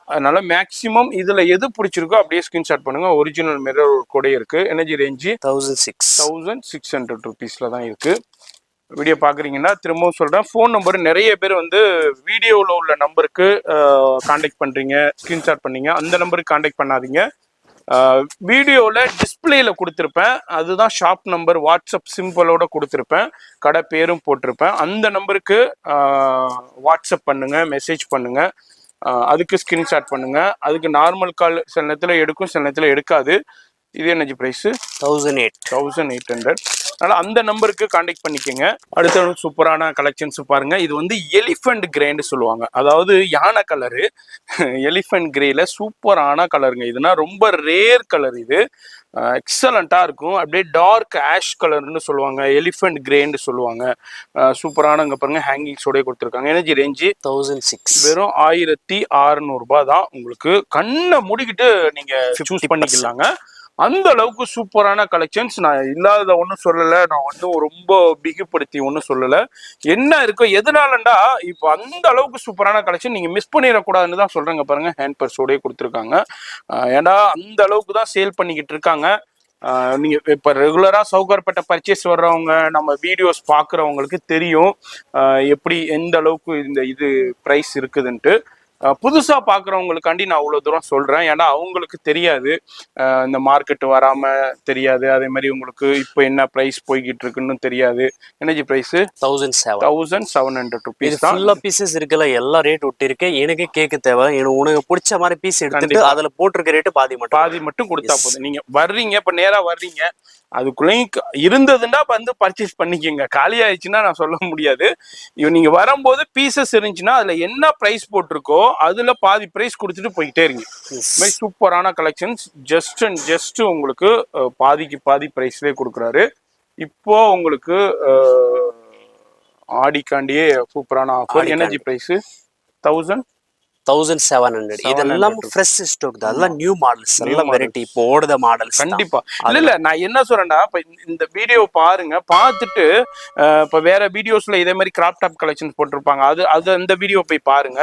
அதனால மேக்ஸிமம் இதில் எது பிடிச்சிருக்கோ அப்படியே ஸ்கிரீன்ஷாட் பண்ணுங்க. ஒரிஜினல் மிரர் கூட இருக்கு. எனர்ஜி ரேஞ்சு 1600 ருபீஸில் தான் இருக்கு. வீடியோ பார்க்குறீங்கன்னா திரும்பவும் சொல்கிறேன். ஃபோன் நம்பர் நிறைய பேர் வந்து வீடியோவில் உள்ள நம்பருக்கு காண்டாக்ட் பண்ணுறீங்க, ஸ்க்ரீன்ஷாட் பண்ணீங்க. அந்த நம்பருக்கு காண்டாக்ட் பண்ணாதீங்க. வீடியோவில் டிஸ்பிளேயில் கொடுத்துருப்பேன். அதுதான் ஷாப் நம்பர். வாட்ஸ்அப் சிம்பிளோட கொடுத்துருப்பேன். கடை பேரும் போட்டிருப்பேன். அந்த நம்பருக்கு வாட்ஸ்அப் பண்ணுங்கள், மெசேஜ் பண்ணுங்கள். அதுக்கு ஸ்க்ரீன்ஷாட் பண்ணுங்கள். அதுக்கு நார்மல் கால் சில நேரத்தில் எடுக்கும், சில நேரத்தில் எடுக்காது. இது என்னஜி ப்ரைஸு 1800. அதனால் அந்த நம்பருக்கு காண்டாக்ட் பண்ணிக்கோங்க. அடுத்த சூப்பரான கலெக்ஷன்ஸ் பாருங்க. இது வந்து எலிஃபண்ட் கிரேன்னு சொல்லுவாங்க. அதாவது யானை கலரு. எலிஃபண்ட் கிரேல சூப்பரான கலருங்க. இதுனா ரொம்ப ரேர் கலர். இது எக்ஸலண்ட்டாக இருக்கும். அப்படியே டார்க் ஆஷ் கலர்னு சொல்லுவாங்க, எலிஃபண்ட் கிரேன்னு சொல்லுவாங்க. சூப்பரான இங்கே பாருங்க ஹேங்கிங்ஸோடய கொடுத்துருக்காங்க. Energy range 1600. வெறும் 1600 தான். உங்களுக்கு கண்ணை முடிக்கிட்டு நீங்கள் சூஸ் பண்ணிக்கலாங்க. அந்த அளவுக்கு சூப்பரான கலெக்ஷன்ஸ். நான் இல்லாத ஒன்றும் சொல்லலை. நான் வந்து ரொம்ப பிகுப்படுத்தி ஒன்றும் சொல்லலை. என்ன இருக்கோ எதனாலண்டா இப்போ அந்த அளவுக்கு சூப்பரான கலெக்ஷன் நீங்கள் மிஸ் பண்ணிடக்கூடாதுன்னு தான் சொல்கிறேங்க. பாருங்கள் ஹேண்ட் பர்ஸோடய கொடுத்துருக்காங்க. ஏன்னா அந்த அளவுக்கு தான் சேல் பண்ணிக்கிட்டு இருக்காங்க. நீங்கள் இப்போ ரெகுலராக சவுகார்பேட்டை பர்ச்சேஸ் வர்றவங்க, நம்ம வீடியோஸ் பார்க்குறவங்களுக்கு தெரியும் எப்படி எந்த அளவுக்கு இது ப்ரைஸ் இருக்குதுன்ட்டு. புதுசா பாக்குறவங்களுக்காண்டி நான் அவ்வளவு தூரம் சொல்றேன். ஏன்னா அவங்களுக்கு தெரியாது, இந்த மார்க்கெட் வராம தெரியாது. அதே மாதிரி உங்களுக்கு இப்போ என்ன பிரைஸ் போய்கிட்டு இருக்குன்னு தெரியாது. எனர்ஜி பிரைஸ் 1700 இது ருபீஸ் தான். ஃபுல்லா பீசஸ் இருக்குல்ல, எல்லா ரேட் ஒட்டி இருக்கு. எனக்கு கேக்கு தேவை, உனக்கு பிடிச்ச மாதிரி பீஸ் எடுத்துட்டு அதுல போட்டிருக்க ரேட்டு பாதி மட்டும் கொடுத்தா போதும். நீங்க வர்றீங்க, இப்ப நேரா வர்றீங்க, அதுக்குள்ளேயும் இருந்ததுன்னா வந்து பர்ச்சேஸ் பண்ணிக்கோங்க. காலி ஆயிடுச்சுன்னா நான் சொல்ல முடியாது. நீங்க வரும்போது பீசஸ் இருந்துச்சுன்னா அதுல என்ன பிரைஸ் போட்டிருக்கோ அதுல பாதி பிரைஸ் கொடுத்துட்டு போயிட்டே இருங்க. சூப்பரான கலெக்ஷன்ஸ், ஜஸ்ட் அண்ட் ஜஸ்ட் உங்களுக்கு பாதிக்கு பாதி பிரைஸ்லேயே கொடுக்குறாரு. இப்போ உங்களுக்கு ஆடிக்காண்டியே சூப்பரான ஆஃபர். Energy price 1700. இதெல்லாம் ஃப்ரெஷ் ஸ்டாக் தான், எல்லாம் நியூ மாடல்ஸ், எல்லாம் வெரைட்டி இப்போ ஓடுத மாடல்ஸ். கண்டிப்பா. இல்ல நான் என்ன சொல்றேன்னா, இப்ப இந்த வீடியோ பாருங்க, பார்த்துட்டு இப்ப வேற வீடியோஸ்ல இதே மாதிரி கிராப் டாப் கலெக்ஷன் போட்டிருப்பாங்க, அது அந்த வீடியோ போய் பாருங்க.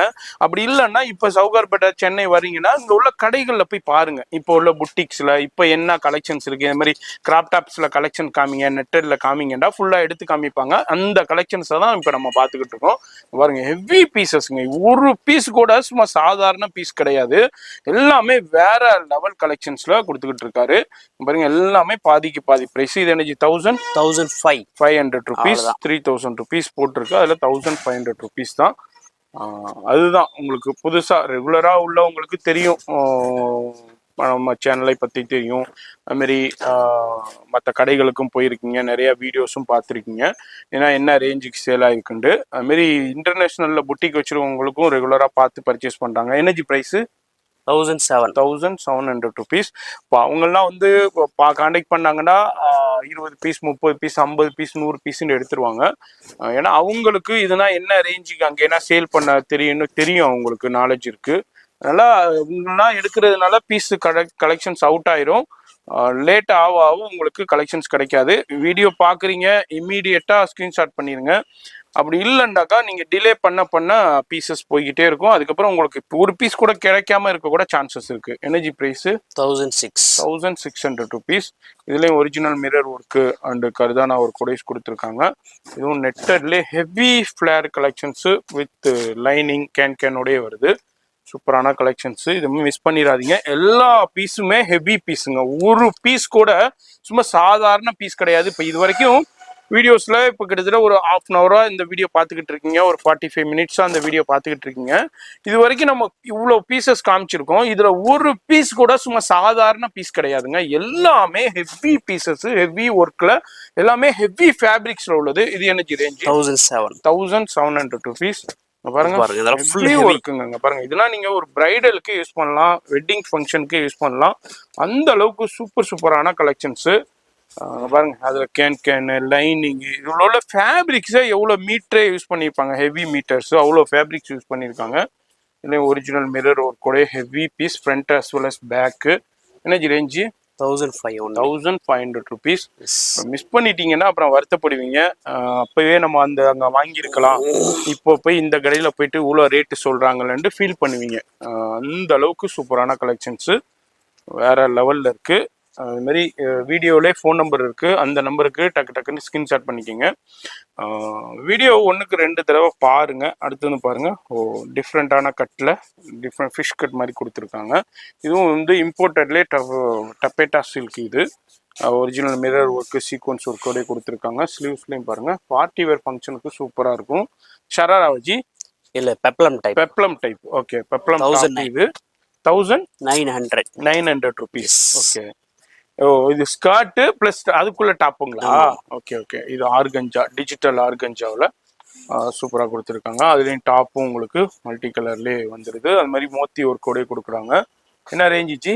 அப்படி இல்லைன்னா இப்ப சவுகார்பேட்டை சென்னை வரீங்கன்னா இங்க உள்ள கடைகள்ல போய் பாருங்க. இப்போ உள்ள புட்டிக்ஸ்ல இப்ப என்ன கலெக்ஷன்ஸ் இருக்கு, இந்த மாதிரி கிராப் டாப்ஸ்ல கலெக்ஷன் காமிங்க, நெட்டட்ல காமிங்கடா ஃபுல்லா எடுத்து காமிப்பாங்க. அந்த கலெக்ஷன்ஸ் தான் இப்ப நம்ம பாத்துக்கிட்டு இருக்கோம். பாருங்க, ஹெவி பீசஸ்ங்க. ஒரு பீஸ் கூட சும்மா சாதாரண பீஸ் கிடையாது, எல்லாமே வேற லெவல் கலெக்ஷன்ஸ்ல கொடுத்துக்கிட்டு இருக்காரு. பாருங்க, எல்லாமே பாதிக்கு பாதி பிரைஸ். இது எனர்ஜி 1500 ருபீஸ், 3000 ருபீஸ் போட்டிருக்கு. அதுல 1500 ருபீஸ் தான். அதுதான் உங்களுக்கு புதுசா ரெகுலரா உள்ளவங்களுக்கு தெரியும், நம்ம சேனலை பற்றி தெரியும். அதுமாரி மற்ற கடைகளுக்கும் போயிருக்கீங்க, நிறைய வீடியோஸும் பார்த்துருக்கீங்க, ஏன்னா என்ன ரேஞ்சுக்கு சேல் ஆகிருக்குண்டு. அதுமாரி இன்டர்நேஷ்னலில் புட்டிக் வச்சுருவங்களுக்கும் ரெகுலராக பார்த்து பர்ச்சேஸ் பண்ணுறாங்க. Energy price 1700 rupees. இப்போ அவங்கெல்லாம் வந்து கான்டாக்ட் பண்ணாங்கன்னா 20 பீஸ், 30 பீஸ், 50 பீஸ், 100 பீஸ்ன்னு எடுத்துருவாங்க. ஏன்னா அவங்களுக்கு இதுனா என்ன ரேஞ்சுக்கு அங்கே என்ன சேல் பண்ண தெரியும், அவங்களுக்கு நாலேஜ் இருக்குது. அதனால் இவங்கெல்லாம் எடுக்கிறதுனால பீஸு கலெக்ஷன்ஸ் அவுட் ஆயிரும். லேட் ஆக உங்களுக்கு கலெக்ஷன்ஸ் கிடைக்காது. வீடியோ பார்க்குறீங்க, இம்மீடியட்டாக ஸ்க்ரீன்ஷாட் பண்ணிடுங்க. அப்படி இல்லைண்டாக்கா நீங்கள் டிலே பண்ண பீசஸ் போய்கிட்டே இருக்கும். அதுக்கப்புறம் உங்களுக்கு ஒரு பீஸ் கூட கிடைக்காம இருக்க கூட சான்சஸ் இருக்கு. Energy price 1600 rupees. இதுலேயும் ஒரிஜினல் மிரர் ஒர்க்கு அண்டு கர்தானா ஒரு கொடைஸ் கொடுத்துருக்காங்க. இதுவும் நெட்டட்லேயே heavy flare collections with lining கேனோடய வருது. சூப்பரான கலெக்ஷன்ஸு, இதுவுமே மிஸ் பண்ணிடாதீங்க. எல்லா பீஸுமே ஹெவி பீஸுங்க. ஒரு பீஸ் கூட சும்மா சாதாரண பீஸ் கிடையாது. இப்போ இது வரைக்கும் வீடியோஸில் இப்போ கிட்டத்தட்ட ஒரு ½ அன் ஹவராக இந்த வீடியோ பார்த்துக்கிட்டு இருக்கீங்க, ஒரு 45 மினிட்ஸாக அந்த வீடியோ பார்த்துக்கிட்டு இருக்கீங்க. இது வரைக்கும் நம்ம இவ்வளோ பீசஸ் காமிச்சிருக்கோம். இதில் ஒரு பீஸ் கூட சும்மா சாதாரண பீஸ் கிடையாதுங்க. எல்லாமே ஹெவி பீசஸ், ஹெவி ஒர்க்கில், எல்லாமே ஹெவி ஃபேப்ரிக்ஸில் உள்ளது. இது எனர்ஜி ரேஞ்ச் 1700 ருபீஸ். பாருங்க, இருக்குங்க. பாருங்க, இதெல்லாம் நீங்க ஒரு பிரைடலுக்கு யூஸ் பண்ணலாம், வெட்டிங் ஃபங்க்ஷனுக்கு யூஸ் பண்ணலாம். அந்த அளவுக்கு சூப்பரான கலெக்ஷன்ஸ். பாருங்க, அதுல கேன் லைனிங், இவ்வளோ உள்ள ஃபேப்ரிக்ஸை எவ்வளோ மீட்டரே யூஸ் பண்ணியிருப்பாங்க, ஹெவி மீட்டர்ஸ், அவ்வளோ ஃபேப்ரிக்ஸ் யூஸ் பண்ணியிருக்காங்க. இல்லை ஒரிஜினல் மிரர் ஒரு கூட heavy piece, front as well as back. Energy range 1500 rupees. Miss பண்ணிட்டீங்கன்னா அப்புறம் வருத்தப்படுவீங்க. அப்பவே நம்ம அங்கே வாங்கியிருக்கலாம், இப்போ போய் இந்த கடையில் போயிட்டு இவ்வளோ ரேட்டு சொல்கிறாங்களேன்ட்டு ஃபீல் பண்ணுவீங்க. அந்த அளவுக்கு சூப்பரான கலெக்ஷன்ஸு வேற லெவலில் இருக்குது. அதுமாரி வீடியோவிலே ஃபோன் நம்பர் இருக்குது, அந்த நம்பருக்கு டக்குன்னு ஸ்க்ரீன்ஷாட் பண்ணிக்கோங்க. வீடியோ 1க்கு 2 தடவை பாருங்கள். அடுத்தது பாருங்கள், டிஃப்ரெண்ட்டான கட்டில் டிஃப்ரெண்ட் ஃபிஷ் கட் மாதிரி கொடுத்துருக்காங்க. இதுவும் வந்து இம்போர்ட்டட்லேயே டப்பேட்டா சில்க். இது ஒரிஜினல் மிரர் ஒர்க்கு, சீக்வன்ஸ் ஒர்க்கோடய கொடுத்துருக்காங்க. ஸ்லீவ்ஸ்லேயும் பாருங்கள், பார்ட்டி வேர் ஃபங்க்ஷனுக்கு சூப்பராக இருக்கும். ஷராராவஜி இல்லை, பெப்ளம் டைப். Okay, peplum. இது 1900 ருபீஸ். ஓகே. இது ஸ்கர்ட் பிளஸ் அதுக்குள்ள டாப்புங்களா? ஓகே. இது ஆர்கஞ்சா, டிஜிட்டல் ஆர்கஞ்சாவில் சூப்பராக கொடுத்துருக்காங்க. அதுலேயும் டாப்பும் உங்களுக்கு மல்டி கலர்லேயே வந்துடுது. அது மாதிரி மோத்தி ஒர்க்கோடய கொடுக்குறாங்க. என்ன ரேஞ்சிச்சு?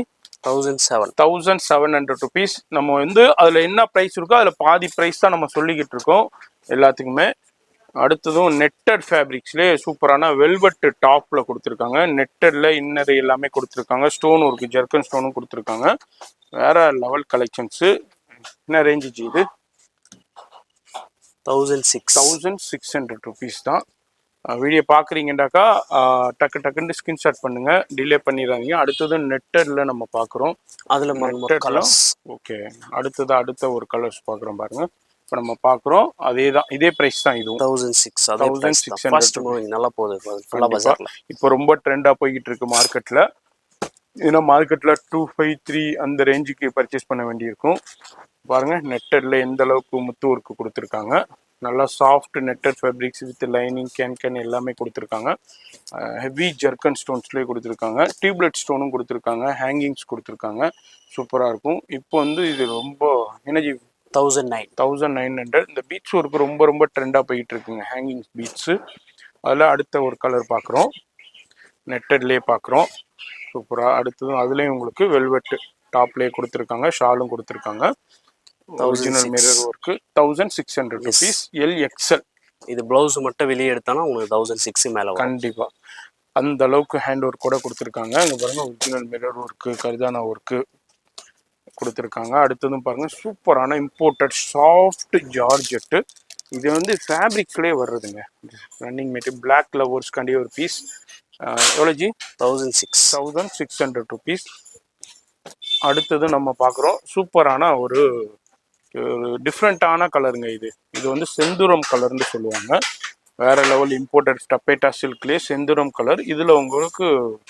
1700 ருபீஸ். நம்ம வந்து அதில் என்ன ப்ரைஸ் இருக்கோ அதில் பாதி ப்ரைஸ் தான் நம்ம சொல்லிக்கிட்டு இருக்கோம் எல்லாத்துக்குமே. அடுத்ததும் நெட்டட் ஃபேப்ரிக்ஸ்லேயே சூப்பரான வெல்வெட் டாப்பில் கொடுத்துருக்காங்க. நெட்டடில் இன்னர் எல்லாமே கொடுத்துருக்காங்க. ஸ்டோன் ஒர்க்கு, ஜெர்கன் ஸ்டோனும் கொடுத்துருக்காங்க. வேற லெவல் கலெக்ஷன்ஸு. என்ன ரேஞ்சிச்சு இது? 1600 ருபீஸ் தான். வீடியோ பார்க்குறீங்கன்னாக்கா டக்குன்னு ஸ்க்ரீன்ஷாட் பண்ணுங்கள், டிலே பண்ணிடாதீங்க. அடுத்தது நெட்டடில் நம்ம பார்க்குறோம். அதில் நெட்டடில் ஓகே. அடுத்த ஒரு கலர்ஸ் பார்க்குறோம் பாருங்கள். இப்போ நம்ம பார்க்குறோம் அதே தான், இதே ப்ரைஸ் தான் இதுவும் 1006 அதே price தான். 1600. First moving நல்லா போகுது ஃபுல்லா பஜார்ல. இப்போ ரொம்ப ட்ரெண்டாக போய்கிட்டு இருக்கு மார்க்கெட்டில். ஏன்னா மார்க்கெட்டில் 253 அந்த ரேஞ்சுக்கு பர்ச்சேஸ் பண்ண வேண்டியிருக்கும். பாருங்க நெட்டடில் எந்த அளவுக்கு முத்து ஒர்க்கு கொடுத்துருக்காங்க. நல்லா soft netted fabrics with lining can எல்லாமே கொடுத்துருக்காங்க. ஹெவி ஜர்க்கன் ஸ்டோன்ஸ்லேயே கொடுத்துருக்காங்க. டியூப்லெட் ஸ்டோனும் கொடுத்துருக்காங்க. ஹேங்கிங்ஸ் கொடுத்துருக்காங்க. சூப்பராக இருக்கும். இப்போ வந்து இது ரொம்ப எனர்ஜி 1900. இந்த பீட்ஸ் ஒர்க்கு ரொம்ப ரொம்ப ட்ரெண்டாக போயிட்டு இருக்குங்க, ஹேங்கிங் பீட்ஸு. அதில் அடுத்த ஒரு கலர் பார்க்குறோம், நெட்டட்லேயே பார்க்குறோம். சூப்பராக. அடுத்ததும் அதுலேயும் உங்களுக்கு வெல்வெட்டு டாப்லேயே கொடுத்துருக்காங்க, ஷாலும் கொடுத்துருக்காங்க. Original mirror work 1600 rupees. L XL. இது ப்ளவுஸ் மட்டும் வெளியே எடுத்தாலும் உங்களுக்கு 1006 மேலே வரும். கண்டிப்பாக அந்த அளவுக்கு ஹேண்ட் ஒர்க் கூட கொடுத்துருக்காங்க. இங்கே பாருங்கள் ஒரிஜினல் மிரர் ஒர்க்கு, கர்தானா ஒர்க்கு கொடுத்துருக்காங்க. அடுத்ததும் பாருங்கள் சூப்பரான இம்போர்ட்டட் சாஃப்ட் ஜார்ஜெட்டு. இது வந்து ஃபேப்ரிக்லேயே வர்றதுங்க, ரன்னிங் மெட்டீரியல். பிளாக் லவர்ஸ்க்காண்டி ஒரு பீஸ். எவ்வளோ ஜி? 1600 ருபீஸ். அடுத்தது நம்ம பார்க்குறோம் சூப்பரான ஒரு டிஃப்ரெண்ட்டான கலருங்க. இது வந்து செந்தூரம் கலர்னு சொல்லுவாங்க. வேற லெவல் இம்போர்ட்டட் டப்பேட்டா சில்க்லேயே செந்தூரம் கலர். இதில் உங்களுக்கு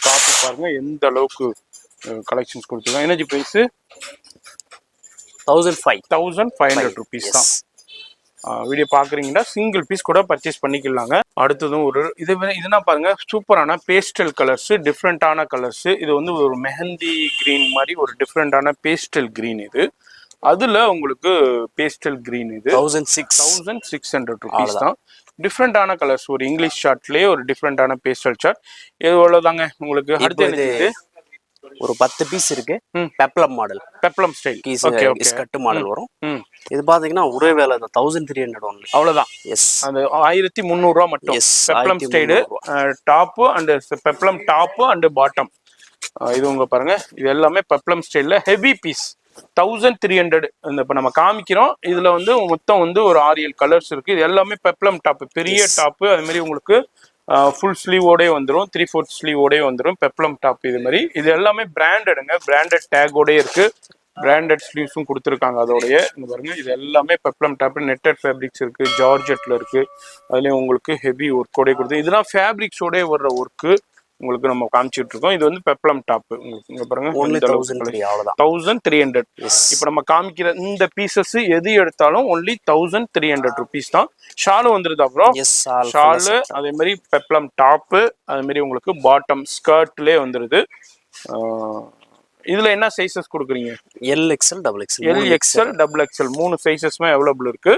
டாப்பு பாருங்க எந்த அளவுக்கு கலெக்ஷன்ஸ் கொடுத்துருக்காங்க. எனர்ஜி ப்ரைஸு 1500 ருபீஸ் தான். வீடியோ பார்க்குறீங்கன்னா சிங்கிள் பீஸ் கூட பர்ச்சேஸ் பண்ணிக்கலாங்க. அடுத்ததும் ஒரு இதுனா பாருங்க சூப்பரான பேஸ்டல் கலர்ஸ், டிஃப்ரெண்ட்டான கலர்ஸ். இது வந்து ஒரு மெஹந்தி கிரீன் மாதிரி ஒரு டிஃப்ரெண்ட்டான பேஸ்டல் கிரீன். இது அதில் உங்களுக்கு பேஸ்டல் கிரீன். இது 1600 ருபீஸ் தான். டிஃப்ரெண்ட்டான கலர்ஸ், ஒரு இங்கிலீஷ் ஷார்ட்லேயே ஒரு டிஃப்ரெண்ட்டான பேஸ்டல் ஷார்ட். இது அவ்வளோதாங்க உங்களுக்கு. அடுத்து ஒரு 10 பீஸ் இருக்கு. பெப்ளம் மாடல், பெப்ளம் ஸ்டைல் கட்டு மாடல் வரும். இது பாத்தீங்கன்னா ஒரே வேலை தான், 1300 ஒன்லி. அவ்வளவுதான். எஸ், அந்த 1300 ரூபா மட்டும். Peplum stayed top and peplum top and bottom. இது உங்க பாருங்க, இது எல்லாமே பெப்ளம் ஸ்டைல்ல ஹெவி பீஸ் 1300. இப்போ நம்ம காமிக்கிறோம். இதுல வந்து மொத்தம் வந்து ஒரு 6-7 கலர்ஸ் இருக்கு. இது எல்லாமே பெப்ளம் டாப்பு, பெரிய டாப்பு. அது மாதிரி உங்களுக்கு ஃபுல் ஸ்லீவோடே வந்துடும், 3/4 ஸ்லீவோடே வந்துடும் பெப்ளம் டாப். இது மாதிரி இது எல்லாமே பிராண்டடுங்க, பிராண்டட் டேகோடே இருக்கு. பிராண்டட் ஸ்லீவ்ஸும் கொடுத்துருக்காங்க அதோடைய. இங்க பாருங்க இது எல்லாமே பெப்ளம் டாப். நெட்டட் ஃபேப்ரிக்ஸ் இருக்கு, ஜார்ஜெட்ல இருக்கு. அதுலயும் உங்களுக்கு ஹெவி ஒர்க்கோடே கொடுத்து, இதெல்லாம் ஃபேப்ரிக்ஸோடே வர்ற ஒர்க்கு உங்களுக்கு நம்ம காமிச்சிட்டு இருக்கோம். இது வந்து பெப்ளம் டாப். இங்க பாருங்க 1300. இப்போ நம்ம காமிக்கிற இந்த பீசஸ் எது எடுத்தாலும் ஒன்லி 1300 ருபீஸ் தான். ஷாலு வந்துருது. அப்புறம் ஷாலு அதே மாதிரி பெப்ளம் டாப்பு, அதே மாதிரி உங்களுக்கு பாட்டம் ஸ்கர்ட்லேயே வந்துருது. இதுல என்ன சைஸஸ் கொடுக்குறீங்க? எல்எக்ஸ்எல், டபுள் எக்ஸ்எல் 3 சைஸஸ்மே அவைலபிள் இருக்கு.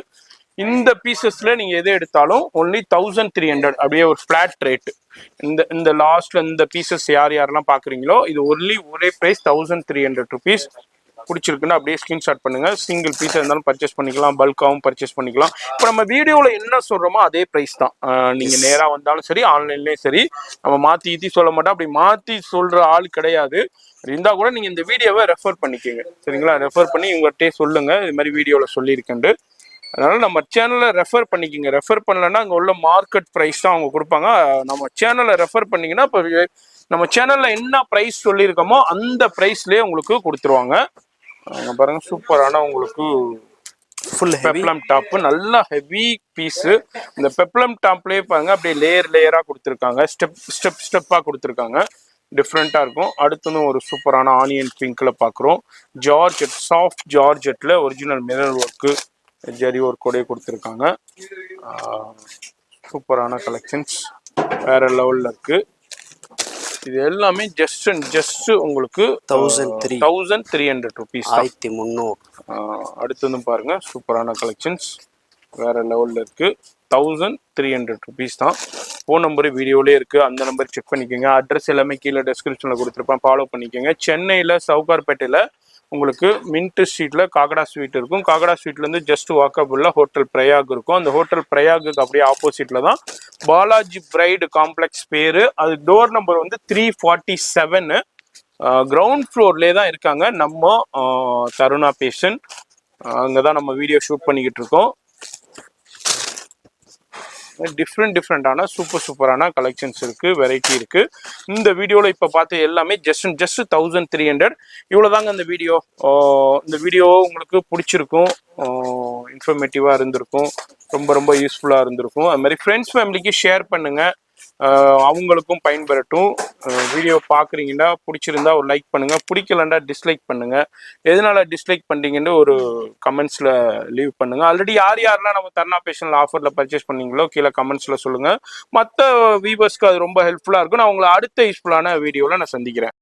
இந்த பீசஸ்ல நீங்க எது எடுத்தாலும் ஒன்லி 1300. அப்படியே ஒரு ஃபிளாட் ரேட். இந்த லாஸ்ட்ல இந்த பீசஸ் யாரெல்லாம் பாக்குறீங்களோ இது ஒரே பிரைஸ் 1300 ருபீஸ். பிடிச்சிருக்குன்னா அப்படியே ஸ்கிரீன்ஷாட் பண்ணுங்க. சிங்கிள் பீஸா இருந்தாலும் பர்ச்சேஸ் பண்ணிக்கலாம், பல்காவும் பர்ச்சேஸ் பண்ணிக்கலாம். இப்போ நம்ம வீடியோல என்ன சொல்றோமோ அதே பிரைஸ் தான். நீங்க நேரா வந்தாலும் சரி, ஆன்லைன்லயும் சரி. நம்ம மாத்தி சொல்ல மாட்டோம், அப்படி மாத்தி சொல்ற ஆள் கிடையாது. இருந்தா கூட நீங்க இந்த வீடியோவை ரெஃபர் பண்ணிக்கோங்க, சரிங்களா? ரெஃபர் பண்ணி உங்கள்கிட்டே சொல்லுங்க இது மாதிரி வீடியோல சொல்லியிருக்கேன். அதனால நம்ம சேனலை ரெஃபர் பண்ணிக்கோங்க. ரெஃபர் பண்ணலன்னா அங்கே உள்ள மார்க்கெட் ப்ரைஸ் தான் அவங்க கொடுப்பாங்க. நம்ம சேனலை ரெஃபர் பண்ணிங்கன்னா இப்போ நம்ம சேனலில் என்ன ப்ரைஸ் சொல்லியிருக்கோமோ அந்த ப்ரைஸ்லேயே உங்களுக்கு கொடுத்துருவாங்க. பாருங்க சூப்பரான உங்களுக்கு ஃபுல் பெப்ளம் டாப்பு, நல்லா ஹெவி பீஸு. இந்த பெப்ளம் டாப்லேயே பாருங்க அப்படியே லேயராக கொடுத்துருக்காங்க, ஸ்டெப்பாக கொடுத்துருக்காங்க. டிஃப்ரெண்ட்டாக இருக்கும். அடுத்ததும் ஒரு சூப்பரான ஆனியன் பிங்க்கில் பார்க்குறோம். ஜார்ஜெட், சாஃப்ட் ஜார்ஜெட்டில் ஒரிஜினல் மிரர் ஒர்க்கு, ஜரி ஒர்க்கோடே கொடுத்துருக்காங்க. சூப்பரான கலெக்ஷன்ஸ் வேற லெவலில் இருக்கு. இது எல்லாமே ஜஸ்ட் உங்களுக்கு 1300 ருபீஸ். 1300. அடுத்தது பாருங்க சூப்பரான கலெக்ஷன்ஸ் வேற லெவலில் இருக்கு. 1300 ருபீஸ் தான். ஃபோன் நம்பரு வீடியோலேயே இருக்கு, அந்த நம்பர் செக் பண்ணிக்கோங்க. அட்ரஸ் எல்லாமே கீழே டெஸ்கிரிப்ஷனில் கொடுத்துருப்பேன், ஃபாலோ பண்ணிக்கோங்க. சென்னையில் சவுகார்பேட்டையில் உங்களுக்கு மின்ட் ஸ்ட்ரீட்ல காக்கடா ஸ்வீட் இருக்கும். காக்கடா ஸ்வீட்லேருந்து ஜஸ்ட் வாக்கபுல்ல ஹோட்டல் பிரயாக் இருக்கும். அந்த ஹோட்டல் பிரயாகுக்கு அப்படியே ஆப்போசிட்ல தான் பாலாஜி பிரைடு காம்ப்ளெக்ஸ் பேரு. அது டோர் நம்பர் வந்து 347. கிரவுண்ட் ஃப்ளோர்லேயே தான் இருக்காங்க நம்ம தருணா பேஷன். அங்கே தான் நம்ம வீடியோ ஷூட் பண்ணிக்கிட்டு இருக்கோம். டிஃப்ரெண்டான சூப்பரான கலெக்ஷன்ஸ் இருக்கு, வெரைட்டி இருக்கு. இந்த வீடியோவில் இப்போ பார்த்து எல்லாமே ஜஸ்ட் 1300. இவ்வளோதாங்க இந்த வீடியோ. இந்த வீடியோ உங்களுக்கு பிடிச்சிருக்கும், இன்ஃபர்மேட்டிவாக இருந்திருக்கும், ரொம்ப யூஸ்ஃபுல்லாக இருந்திருக்கும். அது மாதிரி ஃப்ரெண்ட்ஸ் ஃபேமிலிக்கு ஷேர் பண்ணுங்க, அவங்களுக்கும் பயன்பெறட்டும். வீடியோ பார்க்குறீங்கன்னா பிடிச்சிருந்தா ஒரு லைக் பண்ணுங்க, பிடிக்கலண்டா டிஸ்லைக் பண்ணுங்க. எதனால டிஸ்லைக் பண்ணுறீங்கன்னு ஒரு கமெண்ட்ஸில் லீவ் பண்ணுங்க. ஆல்ரெடி யாரெல்லாம் நம்ம தர்ணா பேஷனில் ஆஃபரில் பர்ச்சேஸ் பண்ணீங்களோ கீழே கமெண்ட்ஸில் சொல்லுங்க. மற்ற வீவர்ஸ்க்கு அது ரொம்ப ஹெல்ப்ஃபுல்லாக இருக்கும். நான் உங்களை அடுத்த யூஸ்ஃபுல்லான வீடியோவில் நான் சந்திக்கிறேன்.